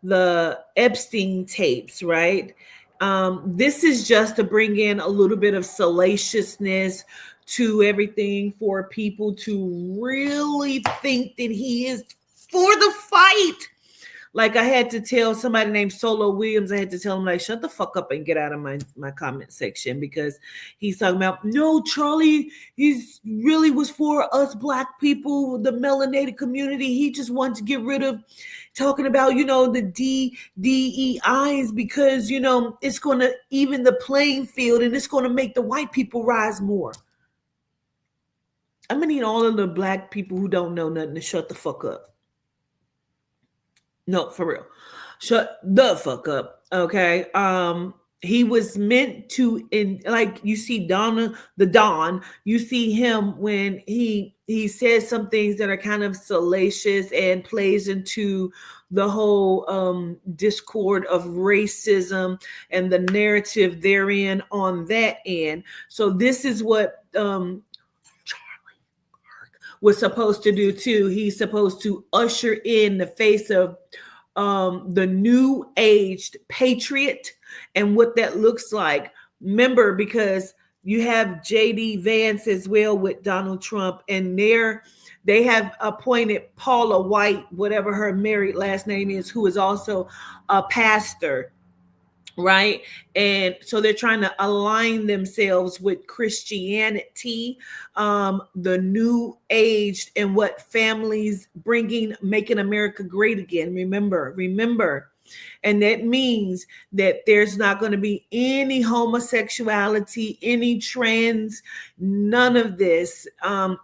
the Epstein tapes, right? This is just to bring in a little bit of salaciousness to everything, for people to really think that he is for the fight. Like, I had to tell somebody named Solo Williams, I had to tell him, like, shut the fuck up and get out of my comment section, because he's talking about, no, Charlie, he's really was for us Black people, the melanated community. He just wanted to get rid of talking about, the DEIs, because, it's going to even the playing field, and it's going to make the white people rise more. I'm going to need all of the Black people who don't know nothing to shut the fuck up. No, for real. Shut the fuck up. Okay. He was meant to, like, you see Don, you see him when he says some things that are kind of salacious and plays into the whole discord of racism and the narrative therein on that end. So this is what Charlie was supposed to do too. He's supposed to usher in the face of the new aged patriot and what that looks like. Remember, because you have JD Vance as well with Donald Trump, and they have appointed Paula White, whatever her married last name is, who is also a pastor. Right. And so they're trying to align themselves with Christianity, the new age, and what families making America great again. Remember. And that means that there's not going to be any homosexuality, any trans, none of this.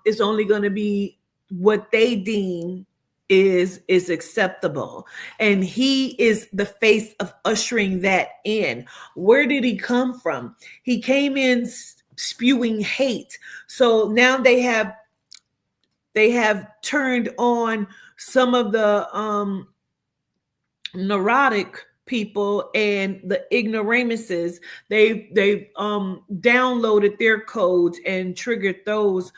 It's only going to be what they deem is acceptable, and he is the face of ushering that in. Where did he come from? He came in spewing hate. So now they have turned on some of the neurotic people and the ignoramuses, they've downloaded their codes and triggered those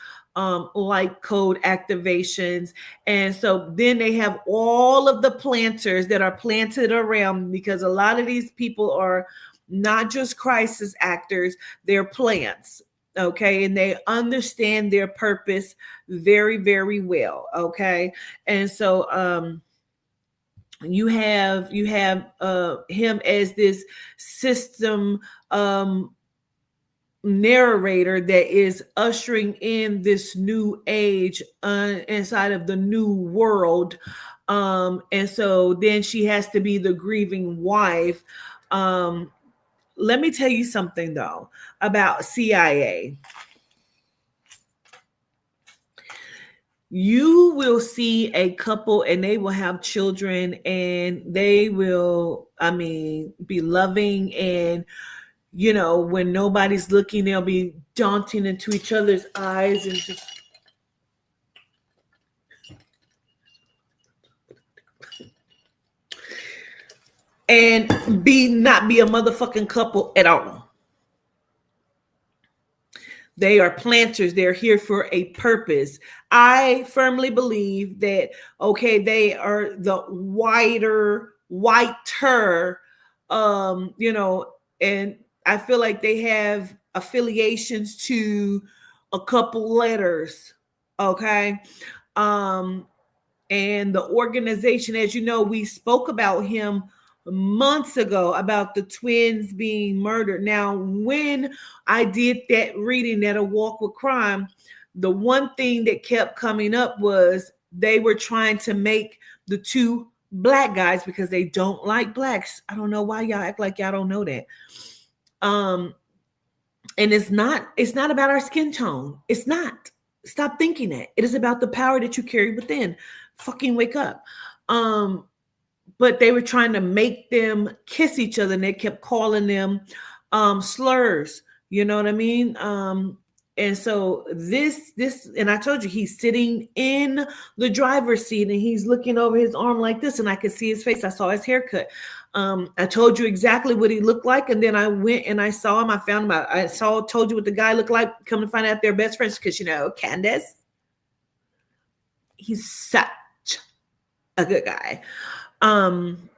like code activations. And so then they have all of the planters that are planted around, because a lot of these people are not just crisis actors, they're plants. Okay, and they understand their purpose very, very well. Okay, and so you have him as this system narrator that is ushering in this new age inside of the new world. And so then she has to be the grieving wife. Let me tell you something though about CIA. You will see a couple and they will have children, and they will, be loving, and when nobody's looking, they'll be daunting into each other's eyes and just and not be a motherfucking couple at all. They are planters. They're here for a purpose. I firmly believe that, okay, they are the whiter, and I feel like they have affiliations to a couple letters. Okay. And the organization, as you know, we spoke about him months ago about the twins being murdered. Now, when I did that reading, that A Walk with Crime, the one thing that kept coming up was they were trying to make the two black guys, because they don't like blacks. I don't know why y'all act like y'all don't know that. And it's not about our skin tone. It's not. Stop thinking that. It is about the power that you carry within. Fucking wake up. But they were trying to make them kiss each other, and they kept calling them slurs. You know what I mean? And so this, and I told you, he's sitting in the driver's seat and he's looking over his arm like this, and I could see his face. I saw his haircut. I told you exactly what he looked like, and then I went and I saw him. I found him. Told you what the guy looked like. Come to find out they're best friends, because Candace, he's such a good guy. And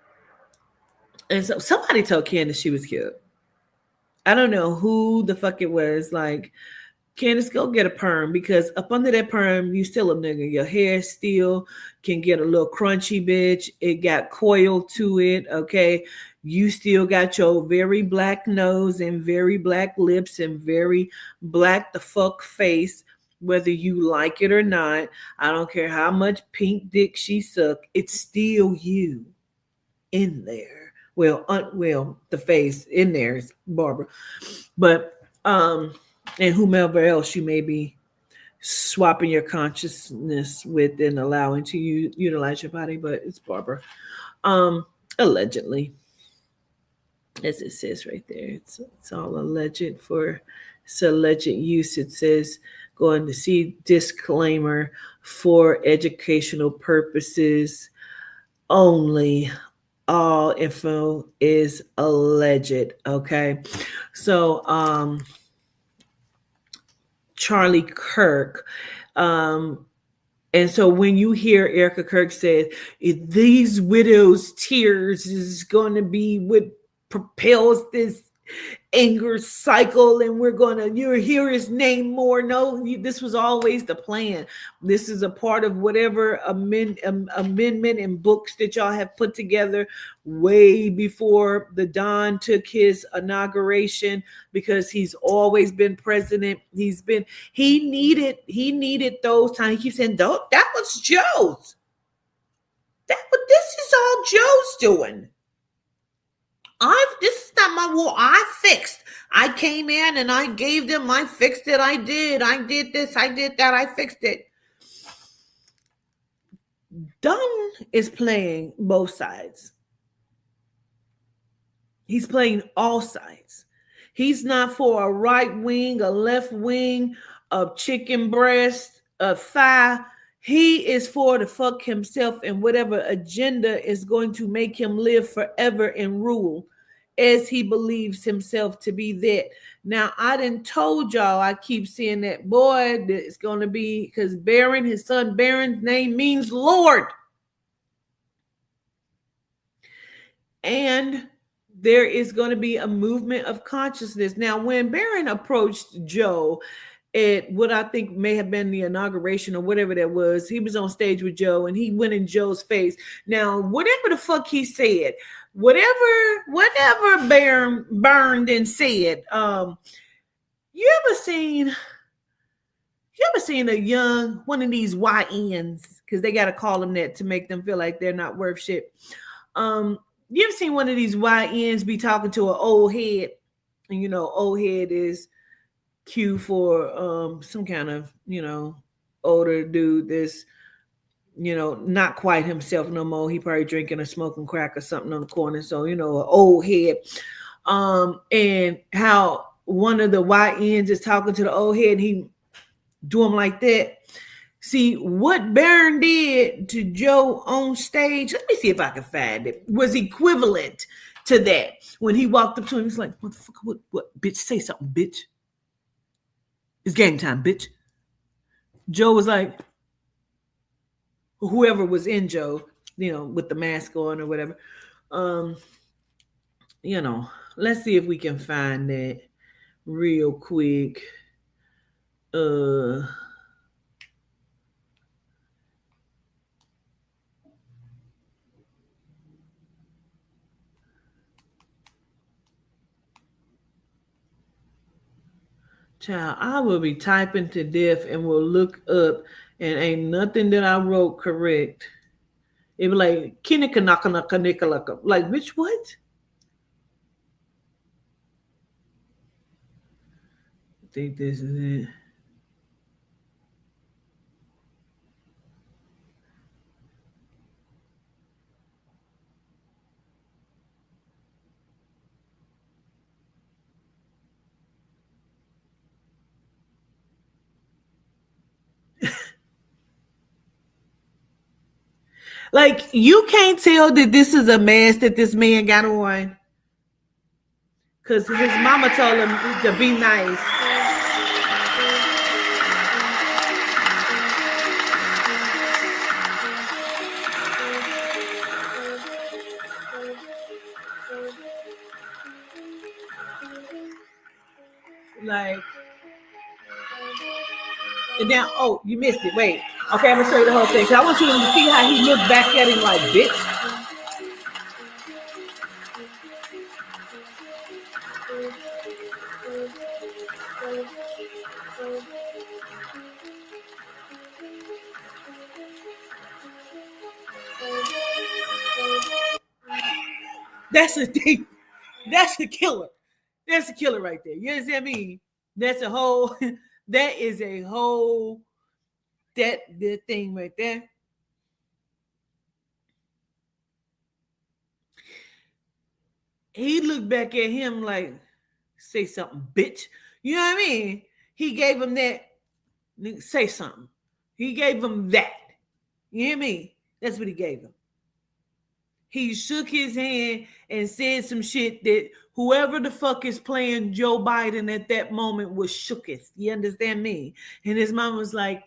so somebody told Candace she was cute. I don't know who the fuck it was. Like, Candace, go get a perm, because up under that perm, you still a nigga. Your hair still can get a little crunchy, bitch. It got coil to it, okay? You still got your very black nose and very black lips and very black the fuck face, whether you like it or not. I don't care how much pink dick she suck. It's still you in there. Well, the face in there is Barbara. But, and whomever else you may be swapping your consciousness with and allowing to utilize your body, but it's Barbara. Allegedly, as it says right there, it's all alleged for it's alleged use. It says going to see disclaimer for educational purposes only. All info is alleged. Okay, so Charlie Kirk. And so when you hear Erica Kirk say, these widows' tears is going to be what propels this anger cycle, and you'll hear his name more. No, this was always the plan. This is a part of whatever amendment and books that y'all have put together way before the Don took his inauguration, because he's always been president. He needed those times. He keeps saying, that was Joe's. This is all Joe's doing. This is not my war. I fixed. I came in and I gave them. I fixed it. I did this. I did that. I fixed it. Don is playing both sides. He's playing all sides. He's not for a right wing, a left wing, a chicken breast, a thigh. He is for the fuck himself and whatever agenda is going to make him live forever and rule as he believes himself to be that. Now, I done told y'all, I keep seeing that boy that it's going to be, because Baron, his son Baron's name means Lord. And there is going to be a movement of consciousness. Now, when Baron approached Joe at what I think may have been the inauguration or whatever that was, he was on stage with Joe and he went in Joe's face. Now, whatever the fuck he said, whatever Baron burned and said, you ever seen a young one of these YNs, because they got to call them that to make them feel like they're not worth shit. You ever seen one of these YNs be talking to an old head? And old head is cue for some kind of, older dude that's, not quite himself no more. He probably drinking or smoking crack or something on the corner. So, an old head. And how one of the YNs is talking to the old head and he do him like that. See, what Baron did to Joe on stage, let me see if I can find it, was equivalent to that. When he walked up to him, he's like, motherfucker, what, bitch, say something, bitch. It's game time, bitch. Joe was like, whoever was in Joe, with the mask on or whatever. Let's see if we can find that real quick. Child, I will be typing to death and will look up and ain't nothing that I wrote correct. It be like kinnikanaka, like which what? I think this is it. Like, you can't tell that this is a mask that this man got on, because his mama told him to be nice. Like, and now, oh, you missed it. Wait. Okay, I'm going to show you the whole thing. I want you to see how he looked back at him like, bitch. That's a thing. That's a killer. That's a killer right there. You understand me? That's a whole, that is a whole, that thing right there. He looked back at him like, say something, bitch. You know what I mean? He gave him that, say something. He gave him that. You hear me? That's what he gave him. He shook his hand and said some shit that whoever the fuck is playing Joe Biden at that moment was shooketh. You understand me? And his mom was like,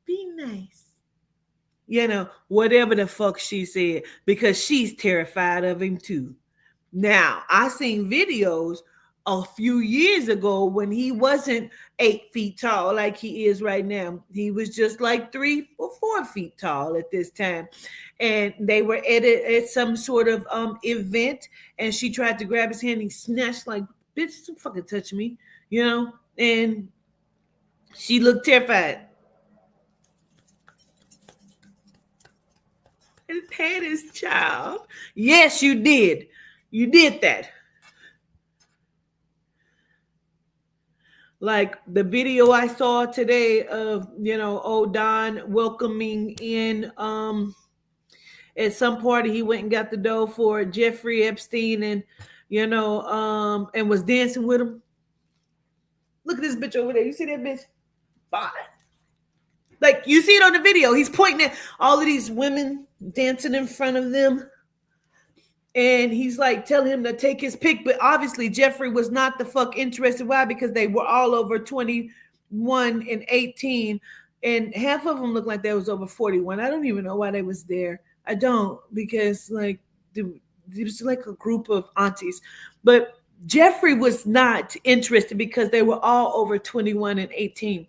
be nice. Whatever the fuck she said, because she's terrified of him too. Now, I seen videos a few years ago when he wasn't 8 feet tall like he is right now. He was just like 3 or 4 feet tall at this time. And they were at some sort of event, and she tried to grab his hand. He snatched like, bitch, don't fucking touch me, and she looked terrified. And had his child. Yes, you did. You did that. Like the video I saw today of, old Don welcoming in at some party, he went and got the dough for Jeffrey Epstein and and was dancing with him. Look at this bitch over there. You see that bitch? Fine. Like you see it on the video. He's pointing at all of these women dancing in front of them. And he's like telling him to take his pick. But obviously Jeffrey was not the fuck interested. Why? Because they were all over 21 and 18. And half of them looked like they was over 41. I don't even know why they was there. I don't, because like it was like a group of aunties. But Jeffrey was not interested because they were all over 21 and 18.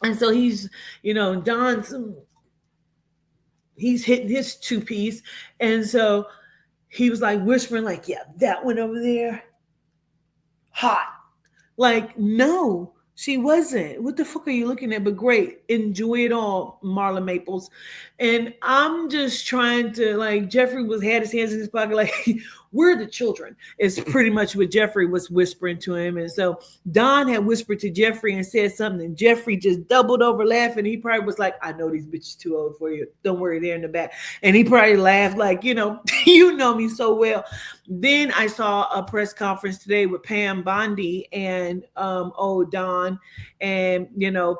And so he's, Don's, he's hitting his two-piece. And so he was like whispering like, yeah, that one over there, hot. Like, no, she wasn't. What the fuck are you looking at? But great. Enjoy it all, Marla Maples. And I'm just trying to, like, Jeffrey had his hands in his pocket, like, we're the children. It's pretty much what Jeffrey was whispering to him. And so Don had whispered to Jeffrey and said something. And Jeffrey just doubled over laughing. He probably was like, I know these bitches too old for you. Don't worry, they're in the back. And he probably laughed like, you know me so well. Then I saw a press conference today with Pam Bondi and old Don. And,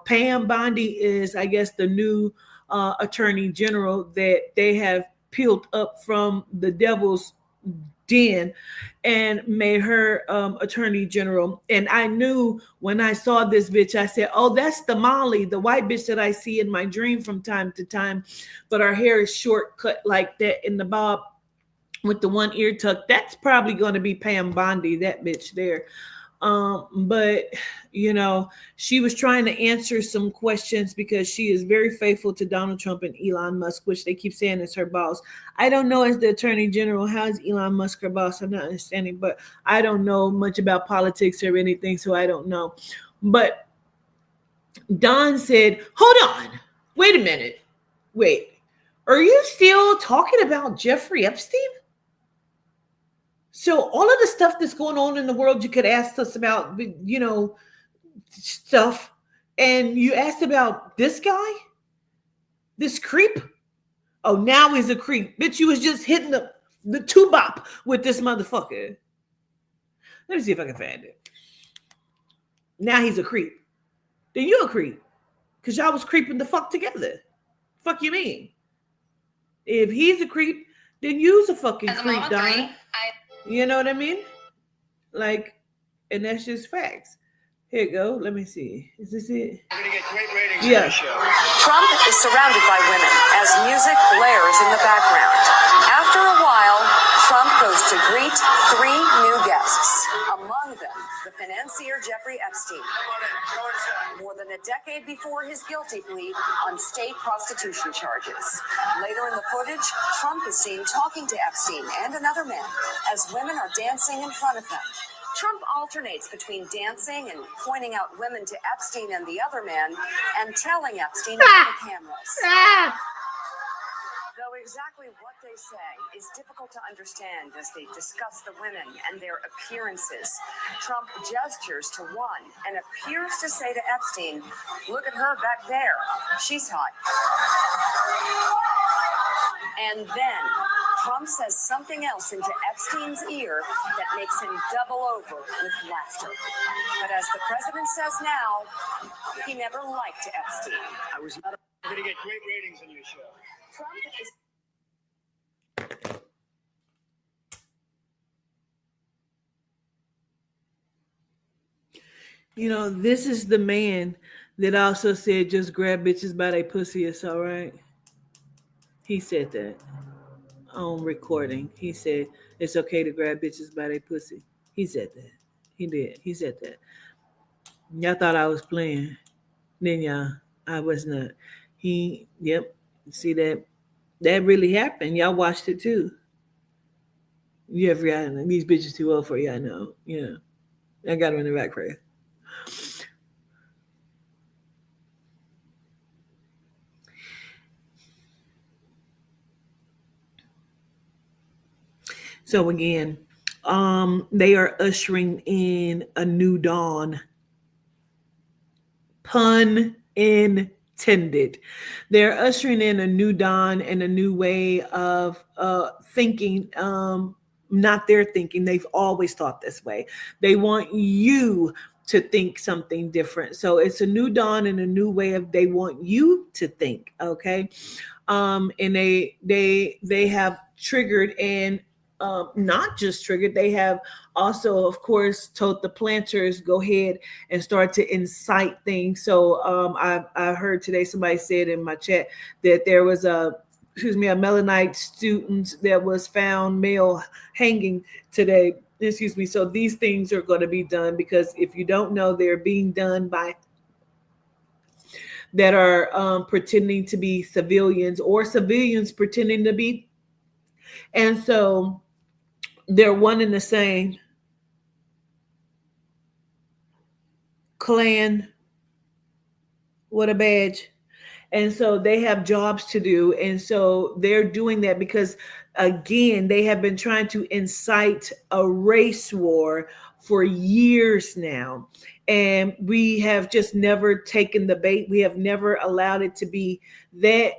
Pam Bondi is, I guess, the new attorney general that they have peeled up from the devil's den and made her attorney general. And I knew when I saw this bitch, I said, oh, that's the Molly, the white bitch that I see in my dream from time to time. But her hair is short, cut like that in the bob with the one ear tucked. That's probably going to be Pam Bondi, that bitch there. But she was trying to answer some questions because she is very faithful to Donald Trump and Elon Musk, which they keep saying is her boss. I don't know, as the attorney general, how is Elon Musk her boss? I'm not understanding, but I don't know much about politics or anything, so I don't know. But Don said, hold on, wait a minute. Wait, are you still talking about Jeffrey Epstein? So all of the stuff that's going on in the world, you could ask us about, stuff. And you asked about this guy, this creep. Oh, now he's a creep. Bitch, you was just hitting the two-bop with this motherfucker. Let me see if I can find it. Now he's a creep. Then you a creep. Because y'all was creeping the fuck together. Fuck you mean? If he's a creep, then you's a fucking creep, Don. You know what I mean? Like, and that's just facts. Here you go. Let me see. Is this it? We're going to get great ratings. Yeah. Trump is surrounded by women as music blares in the background. After a while, Trump goes to greet 3 new guests. Among them, the financier Jeffrey Epstein. More than a decade before his guilty plea on state prostitution charges. Later in the footage, Trump is seen talking to Epstein and another man as women are dancing in front of him. Trump alternates between dancing and pointing out women to Epstein and the other man and telling Epstein about the cameras. Though exactly what they say is difficult to understand as they discuss the women and their appearances, Trump gestures to one and appears to say to Epstein, look at her back there. She's hot. And then Trump says something else into Epstein's ear that makes him double over with laughter. But as the president says now, he never liked Epstein. We're going to get great ratings on your show. Trump is... This is the man that also said just grab bitches by their pussy, it's all right. He said that on recording. He said it's okay to grab bitches by their pussy. He said that. He did. He said that. Y'all thought I was playing. Then y'all, I was not. Yep. See that? That really happened. Y'all watched it too. You have forgotten. These bitches too old for you, I know. Yeah. I got them in the back for you. So again, they are ushering in a new dawn. Pun intended. They're ushering in a new dawn and a new way of thinking. Not their thinking. They've always thought this way. They want you to think something different. So it's a new dawn and a new way of they want you to think. Okay. And they have triggered and not just triggered, they have also, of course, told the planters go ahead and start to incite things. So I heard today somebody said in my chat that there was a Mennonite student that was found male hanging today. Excuse me. So these things are going to be done because if you don't know, they're being done by that are pretending to be civilians or civilians pretending to be. And so they're one and the same clan. What a badge. And so they have jobs to do. And so they're doing that because, again, they have been trying to incite a race war for years now. And we have just never taken the bait. We have never allowed it to be that.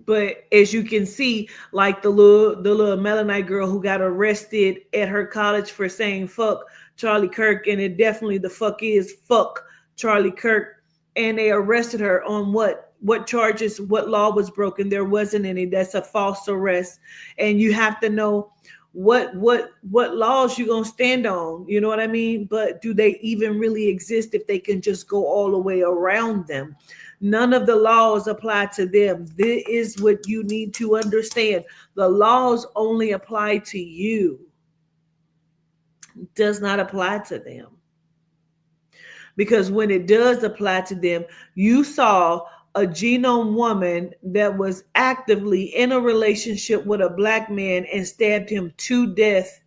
But as you can see, like the little Mennonite girl who got arrested at her college for saying fuck Charlie Kirk, and it definitely the fuck is fuck Charlie Kirk. And they arrested her on what charges, what law was broken. There wasn't any. That's a false arrest. And you have to know what laws you gonna stand on. You know what I mean? But do they even really exist if they can just go all the way around them? None of the laws apply to them. This is what you need to understand. The laws only apply to you. It does not apply to them. Because when it does apply to them, you saw a genome woman that was actively in a relationship with a black man and stabbed him to death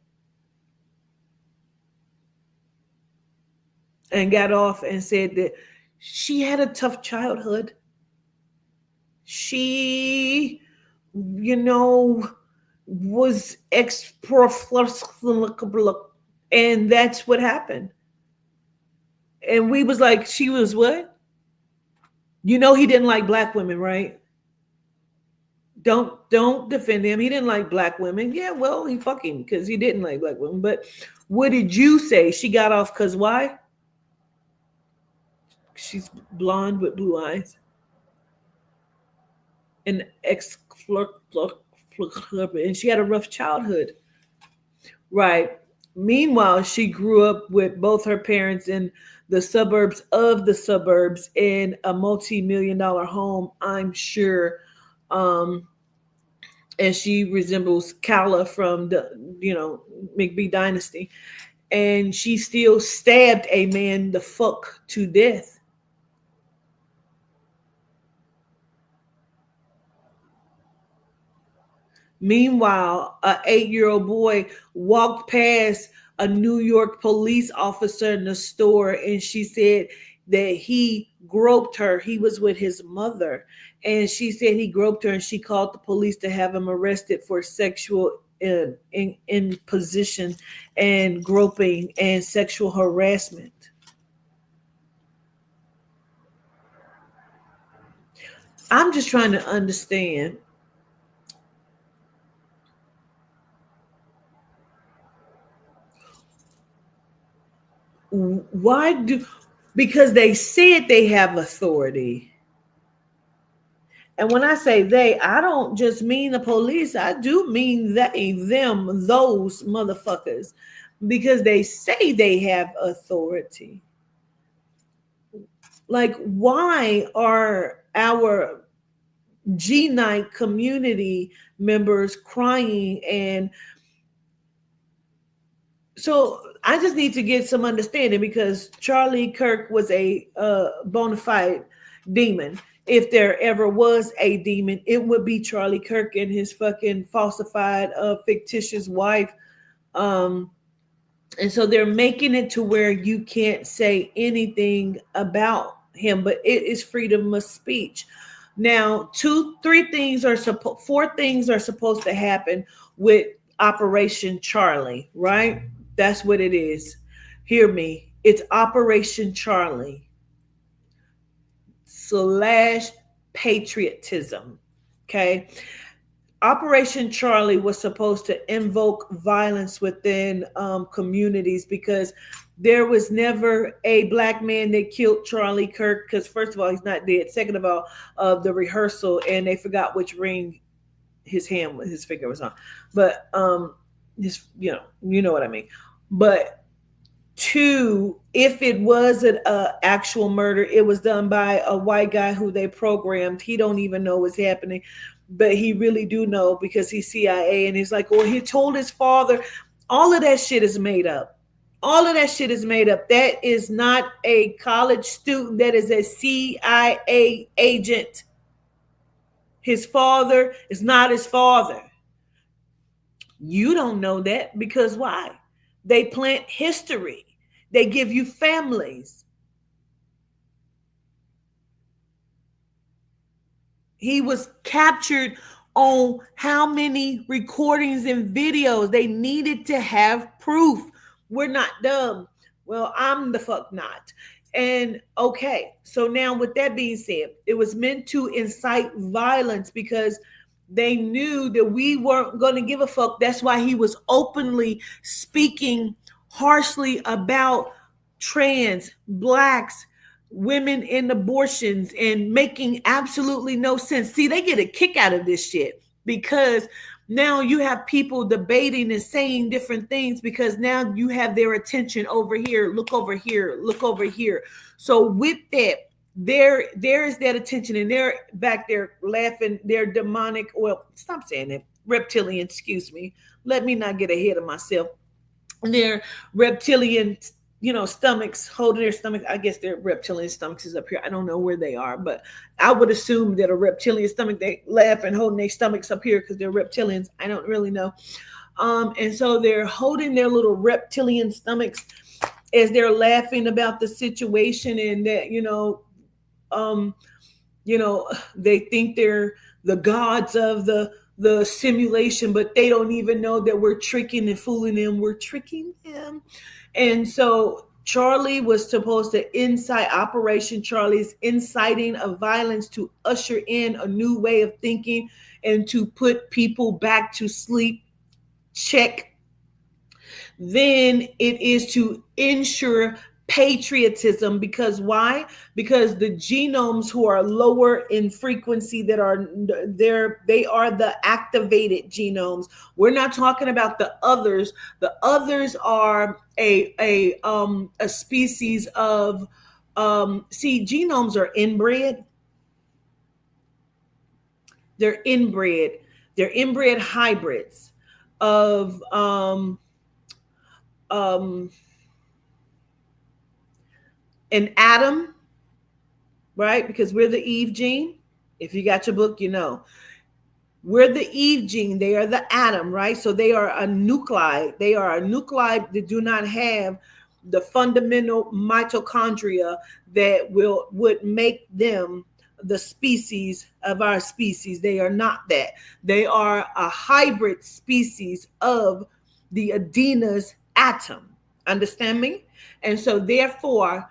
and got off and said that she had a tough childhood. She, was and that's what happened. And we was like, she was what? He didn't like black women, right? Don't defend him. He didn't like black women. Yeah, well, he fucking because he didn't like black women. But what did you say? She got off because why? She's blonde with blue eyes. And and she had a rough childhood. Right. Meanwhile, she grew up with both her parents in the suburbs of the suburbs in a multi-million-dollar home, I'm sure. And she resembles Kala from the, McBee dynasty. And she still stabbed a man the fuck to death. Meanwhile, an 8-year-old boy walked past a New York police officer in the store, and she said that he groped her. He was with his mother, and she said he groped her, and she called the police to have him arrested for sexual imposition and groping and sexual harassment. I'm just trying to understand. Because they said they have authority. And when I say they, I don't just mean the police. I do mean they, them, those motherfuckers. Because they say they have authority. Like, why are our G-Night community members crying? And so I just need to get some understanding, because Charlie Kirk was a bona fide demon. If there ever was a demon, it would be Charlie Kirk and his fucking falsified, fictitious wife. And so they're making it to where you can't say anything about him, but it is freedom of speech. Now, 4 things are supposed to happen with Operation Charlie, right? That's what it is. Hear me. It's Operation Charlie / patriotism. Okay. Operation Charlie was supposed to invoke violence within communities, because there was never a black man that killed Charlie Kirk. Because first of all, he's not dead. Second of all, the rehearsal, and they forgot which ring his finger was on. But his, you know what I mean. But two, if it was an actual murder, it was done by a white guy who they programmed. He don't even know what's happening, but he really do know, because he's CIA, and he's like, well, he told his father. All of that shit is made up. All of that shit is made up. That is not a college student. That is a CIA agent. His father is not his father. You don't know that, because why? They plant history. They give you families. He was captured on how many recordings and videos? They needed to have proof. We're not dumb. Well, I'm the fuck not. And okay, so now with that being said, it was meant to incite violence, because they knew that we weren't going to give a fuck. That's why he was openly speaking harshly about trans, blacks, women in abortions, and making absolutely no sense. See, they get a kick out of this shit, because now you have people debating and saying different things, because now you have their attention over here. Look over here. Look over here. So with that, there is that attention, and they're back there laughing. They're demonic. Well, stop saying that. Reptilian, excuse me. Let me not get ahead of myself. They're reptilian, stomachs, holding their stomach. I guess their reptilian stomachs is up here. I don't know where they are, but I would assume that a reptilian stomach, they laugh and holding their stomachs up here because they're reptilians. I don't really know. And so they're holding their little reptilian stomachs as they're laughing about the situation, and that, they think they're the gods of the simulation, but they don't even know that we're tricking and fooling them. We're tricking them. And so Charlie was supposed to incite, Operation Charlie's inciting of violence to usher in a new way of thinking and to put people back to sleep. Check. Then it is to ensure patriotism, because why? Because the genomes who are lower in frequency, that are there, they are the activated genomes. We're not talking about the others. The others are a species of genomes are inbred. They're inbred hybrids of an atom, right? Because we're the Eve gene. If you got your book, we're the Eve gene. They are the atom, right? So they are a nuclide. They are a nuclide that do not have the fundamental mitochondria that would make them the species of our species. They are not that. They are a hybrid species of the adena's atom. Understand me? And so therefore,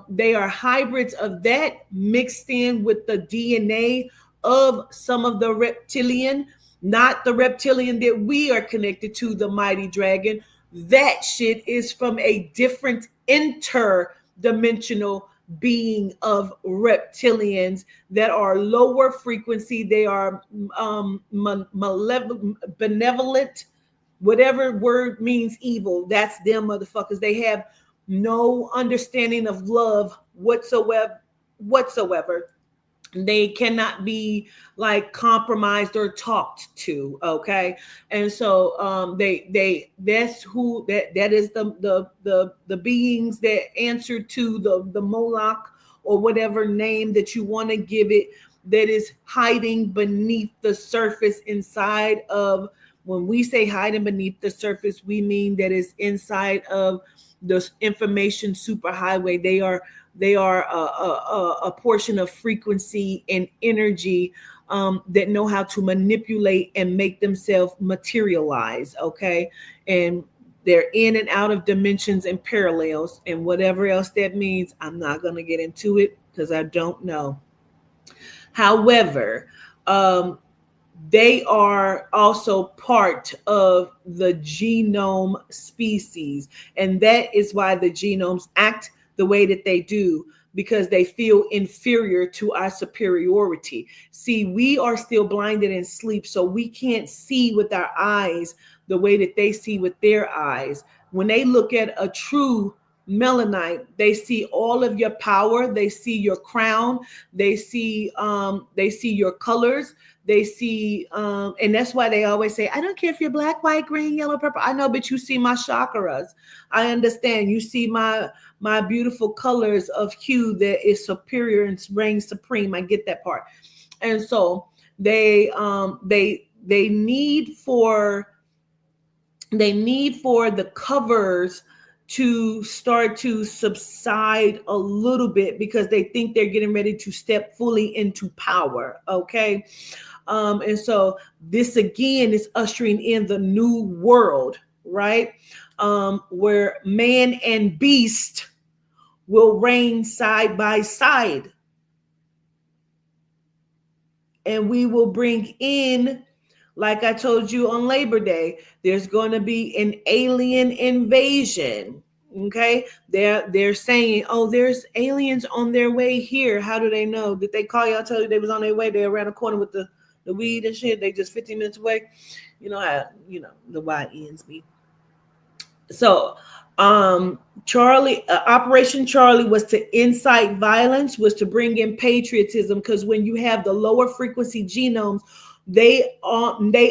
they are hybrids of that mixed in with the DNA of some of the reptilian, not the reptilian that we are connected to, the mighty dragon. That shit is from a different interdimensional being of reptilians that are lower frequency. They are benevolent, whatever word means evil. That's them motherfuckers. They have no understanding of love whatsoever. They cannot be like compromised or talked to. Okay. And so that's who that is the beings that answer to the Moloch, or whatever name that you want to give it, that is hiding beneath the surface inside of. When we say hiding beneath the surface, we mean that it's inside of the information superhighway. They are a portion of frequency and energy that know how to manipulate and make themselves materialize. Okay. And they're in and out of dimensions and parallels, and whatever else that means. I'm not going to get into it because I don't know. However, they are also part of the genome species. And that is why the genomes act the way that they do, because they feel inferior to our superiority. See, we are still blinded in sleep, so we can't see with our eyes the way that they see with their eyes. When they look at a true melanite, they see all of your power, they see your crown, they see your colors, they see and that's why they always say, I don't care if you're black, white, green, yellow, purple. I know, but you see my chakras. I understand. You see my beautiful colors of hue that is superior and reigns supreme. I get that part. And so they need for the covers to start to subside a little bit, because they think they're getting ready to step fully into power. Okay. And so this again is ushering in the new world, right? Where man and beast will reign side by side. And we will bring in, like I told you on Labor Day, there's going to be an alien invasion. Okay, they're saying, oh, there's aliens on their way here. How do they know? Did they call y'all, tell you they was on their way? They around the corner with the weed and shit. They just 15 minutes away. You know how the YNs be. So Charlie, Operation Charlie was to incite violence, was to bring in patriotism, because when you have the lower frequency genomes, they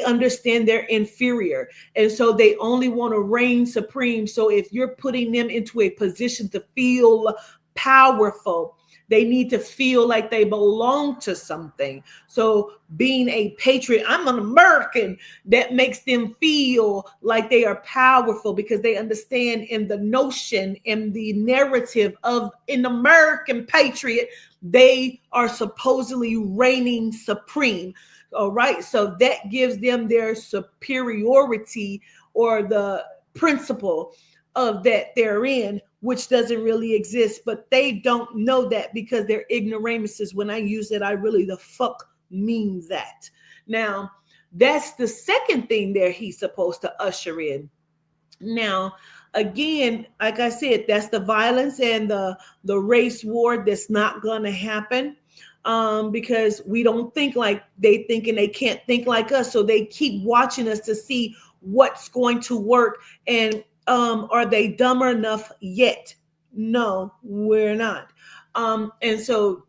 understand they're inferior, and so they only want to reign supreme. So if you're putting them into a position to feel powerful, they need to feel like they belong to something. So being a patriot, I'm an American, that makes them feel like they are powerful, because they understand in the notion, in the narrative of an American patriot, they are supposedly reigning supreme. All right. So that gives them their superiority, or the principle of that they're in, which doesn't really exist, but they don't know that because they're ignoramuses. When I use it, I really the fuck mean that. Now, that's the second thing there he's supposed to usher in. Now, again, like I said, that's the violence and the race war that's not going to happen, because we don't think like they think, and they can't think like us. So they keep watching us to see what's going to work. And are they dumb enough yet? No, we're not. And so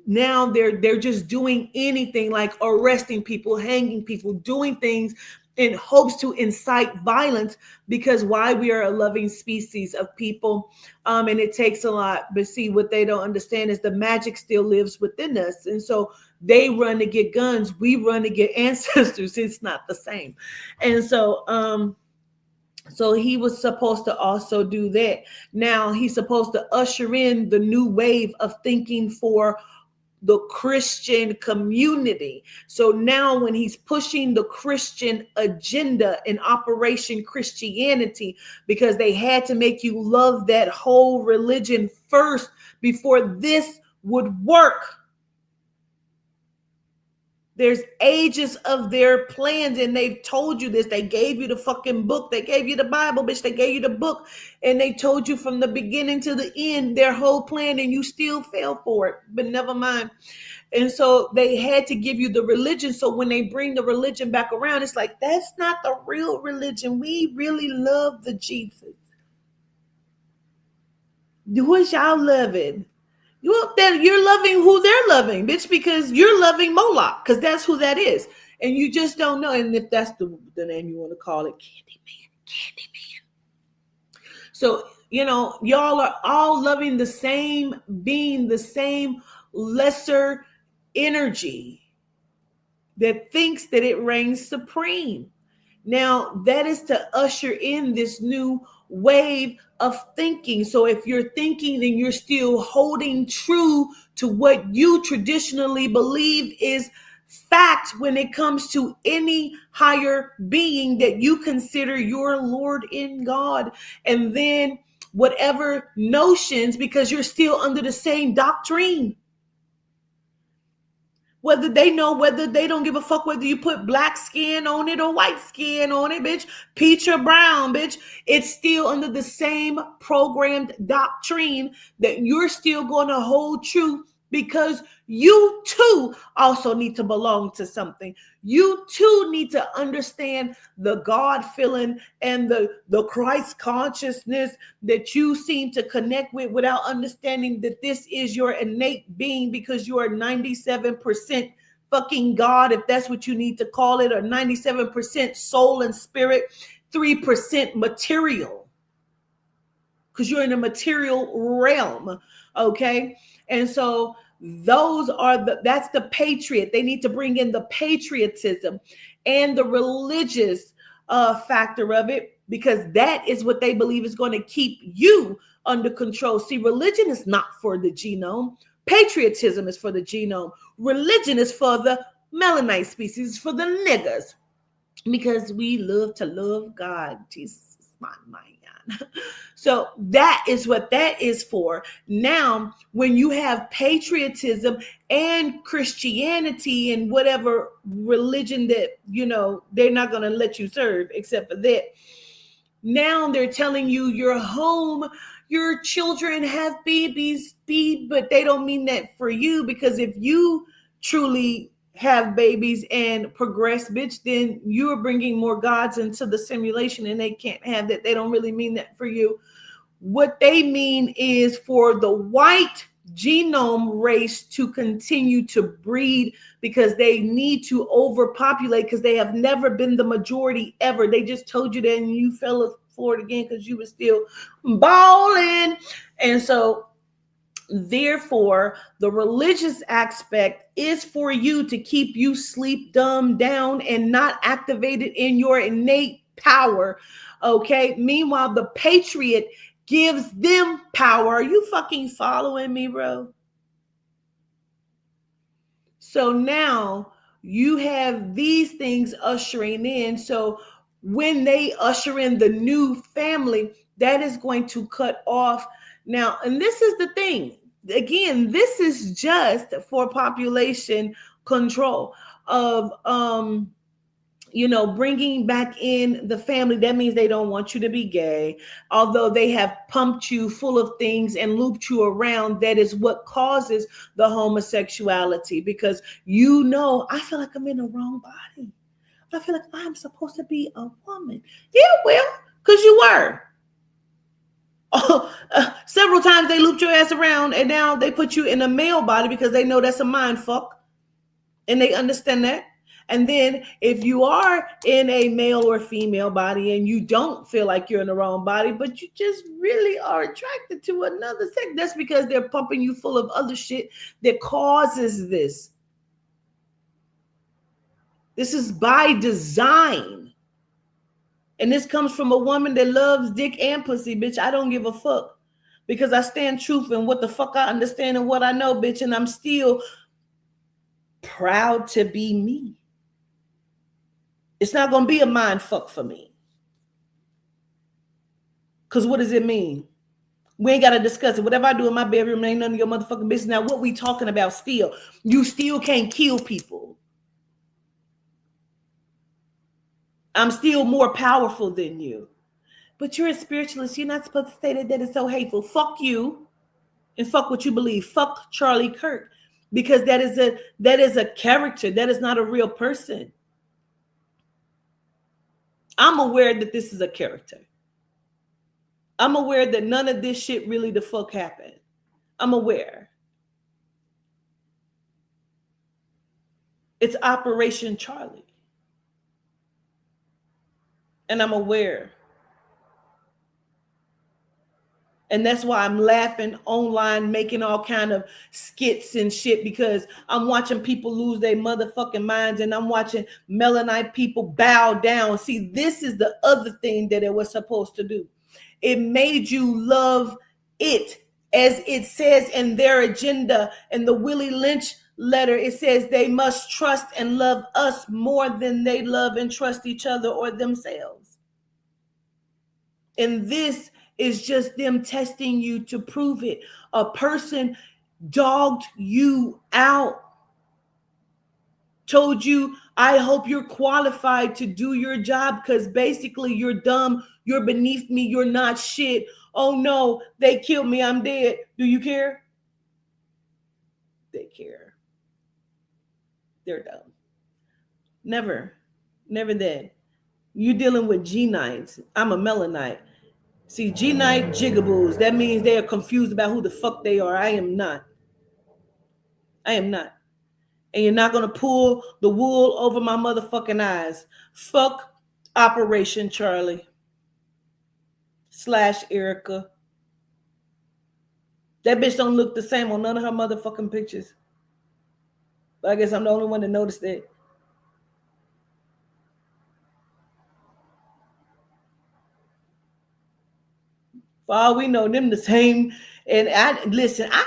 now they're just doing anything, like arresting people, hanging people, doing things in hopes to incite violence, because why? We are a loving species of people, and it takes a lot. But see, what they don't understand is the magic still lives within us, and so they run to get guns, we run to get ancestors. It's not the same. And so so he was supposed to also do that. Now he's supposed to usher in the new wave of thinking for the Christian community. So now when he's pushing the Christian agenda in Operation Christianity, because they had to make you love that whole religion first before this would work. There's ages of their plans, and they've told you this. They gave you the fucking book. They gave you the Bible, bitch. They gave you the book, and they told you from the beginning to the end their whole plan, and you still fell for it. But never mind. And so they had to give you the religion. So when they bring the religion back around, it's like, that's not the real religion. We really love the Jesus. What y'all loving? You're loving who they're loving, bitch, because you're loving Moloch, because that's who that is. And you just don't know. And if that's the name you want to call it, Candyman. So, y'all are all loving the same being, the same lesser energy that thinks that it reigns supreme. Now, that is to usher in this new wave of thinking. So if you're thinking and you're still holding true to what you traditionally believe is fact when it comes to any higher being that you consider your Lord in God, and then whatever notions, because you're still under the same doctrine. Whether they don't give a fuck whether you put black skin on it or white skin on it, bitch, peach or brown, bitch, it's still under the same programmed doctrine that you're still going to hold true, because you too also need to belong to something. You too need to understand the God feeling and the Christ consciousness that you seem to connect with, without understanding that this is your innate being, because you are 97% fucking God, if that's what you need to call it, or 97% soul and spirit, 3% material, because you're in a material realm. Okay. And so that's the patriot. They need to bring in the patriotism and the religious factor of it, because that is what they believe is going to keep you under control. See, religion is not for the genome. Patriotism is for the genome. Religion is for the melanite species, for the niggas, because we love to love God. Jesus is my man. So that is what that is for. Now, when you have patriotism and Christianity and whatever religion that, they're not going to let you serve except for that. Now they're telling you your home, your children have babies, but they don't mean that for you, because if you truly have babies and progress, bitch, then you are bringing more gods into the simulation, and they can't have that. They don't really mean that for you. What they mean is for the white genome race to continue to breed, because they need to overpopulate, because they have never been the majority ever. They just told you that and you fell for it again because you were still balling. And so therefore, the religious aspect is for you to keep you sleep, dumb down, and not activated in your innate power. Okay. Meanwhile, the patriot gives them power. Are you fucking following me, bro? So now you have these things ushering in. So when they usher in the new family, that is going to cut off. Now, and this is the thing. Again, this is just for population control of, bringing back in the family. That means they don't want you to be gay, although they have pumped you full of things and looped you around. That is what causes the homosexuality, because I feel like I'm in the wrong body. I feel like I'm supposed to be a woman. Yeah, well, because you were. Several times they looped your ass around, and now they put you in a male body because they know that's a mind fuck, and they understand that. And then if you are in a male or female body and you don't feel like you're in the wrong body, but you just really are attracted to another sex, that's because they're pumping you full of other shit that causes this. This is by design. And this comes from a woman that loves dick and pussy, bitch. I don't give a fuck, because I stand truth in what the fuck I understand and what I know, bitch. And I'm still proud to be me. It's not going to be a mind fuck for me. Because what does it mean? We ain't got to discuss it. Whatever I do in my bedroom ain't none of your motherfucking business. Now, what we talking about still? You still can't kill people. I'm still more powerful than you. But you're a spiritualist. You're not supposed to say that is so hateful. Fuck you and fuck what you believe. Fuck Charlie Kirk. Because that is a character. That is not a real person. I'm aware that this is a character. I'm aware that none of this shit really the fuck happened. I'm aware. It's Operation Charlie. And I'm aware. And that's why I'm laughing online, making all kind of skits and shit, because I'm watching people lose their motherfucking minds, and I'm watching melanite people bow down. See, this is the other thing that it was supposed to do. It made you love it, as it says in their agenda. In the Willie Lynch letter, it says they must trust and love us more than they love and trust each other or themselves. And this is just them testing you to prove it. A person dogged you out. told you, I hope you're qualified to do your job because basically you're dumb, you're beneath me, you're not shit. Oh no, they killed me, I'm dead. Do you care? They care. They're dumb. Never then. You dealing with G9s. I'm a melanite. See, G9 jigaboos, that means they are confused about who the fuck they are. I am not. And you're not going to pull the wool over my motherfucking eyes. Fuck Operation Charlie / Erica. That bitch don't look the same on none of her motherfucking pictures. But I guess I'm the only one that noticed it. For all we know, them the same. And I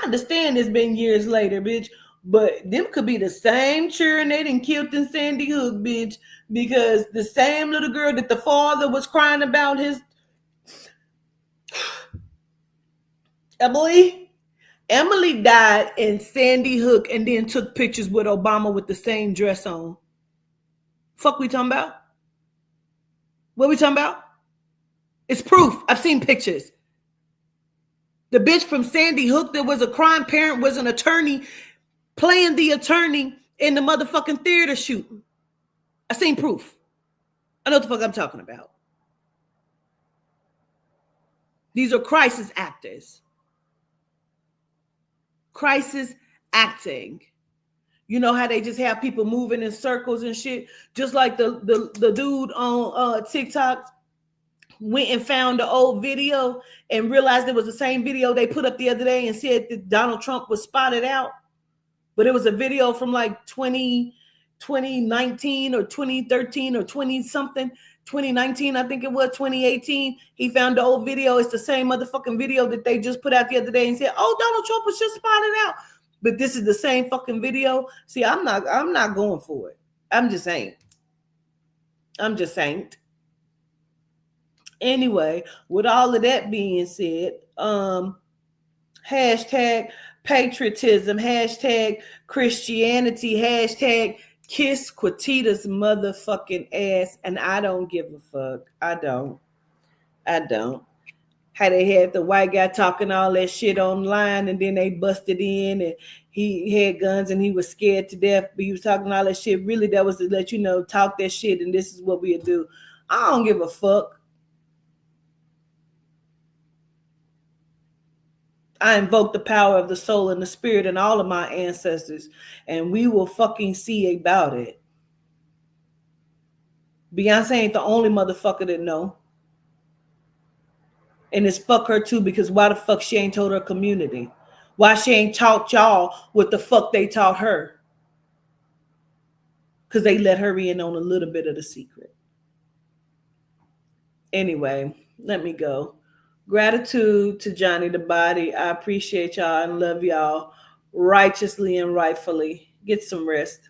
understand it's been years later, bitch. But them could be the same children they done killed in Sandy Hook, bitch. Because the same little girl that the father was crying about his Emily died in Sandy Hook and then took pictures with Obama with the same dress on. Fuck we talking about? What we talking about? It's proof. I've seen pictures. The bitch from Sandy Hook that was a crime parent was an attorney playing the attorney in the motherfucking theater shooting. I seen proof. I know what the fuck I'm talking about. These are crisis actors. Crisis acting. You know how they just have people moving in circles and shit? Just like the dude on TikTok went and found the old video and realized it was the same video they put up the other day and said that Donald Trump was spotted out. But it was a video from like 2019 or 2013 or 20-something. 2019, I think it was, 2018. He found the old video. It's the same motherfucking video that they just put out the other day and said, oh, Donald Trump was just spotted out. But this is the same fucking video. See, I'm not going for it. I'm just saying. Anyway, with all of that being said, hashtag patriotism, hashtag Christianity, hashtag kiss Quatita's motherfucking ass, and I don't give a fuck. I don't. How they had the white guy talking all that shit online, and then they busted in, and he had guns, and he was scared to death, but he was talking all that shit. Really, that was to let you know, talk that shit, and this is what we'll do. I don't give a fuck. I invoke the power of the soul and the spirit and all of my ancestors, and we will fucking see about it. Beyonce ain't the only motherfucker that know. And it's fuck her too, because why the fuck she ain't told her community? Why she ain't taught y'all what the fuck they taught her? Because they let her in on a little bit of the secret. Anyway, let me go. Gratitude to Johnny the Body. I appreciate y'all and love y'all righteously and rightfully. Get some rest.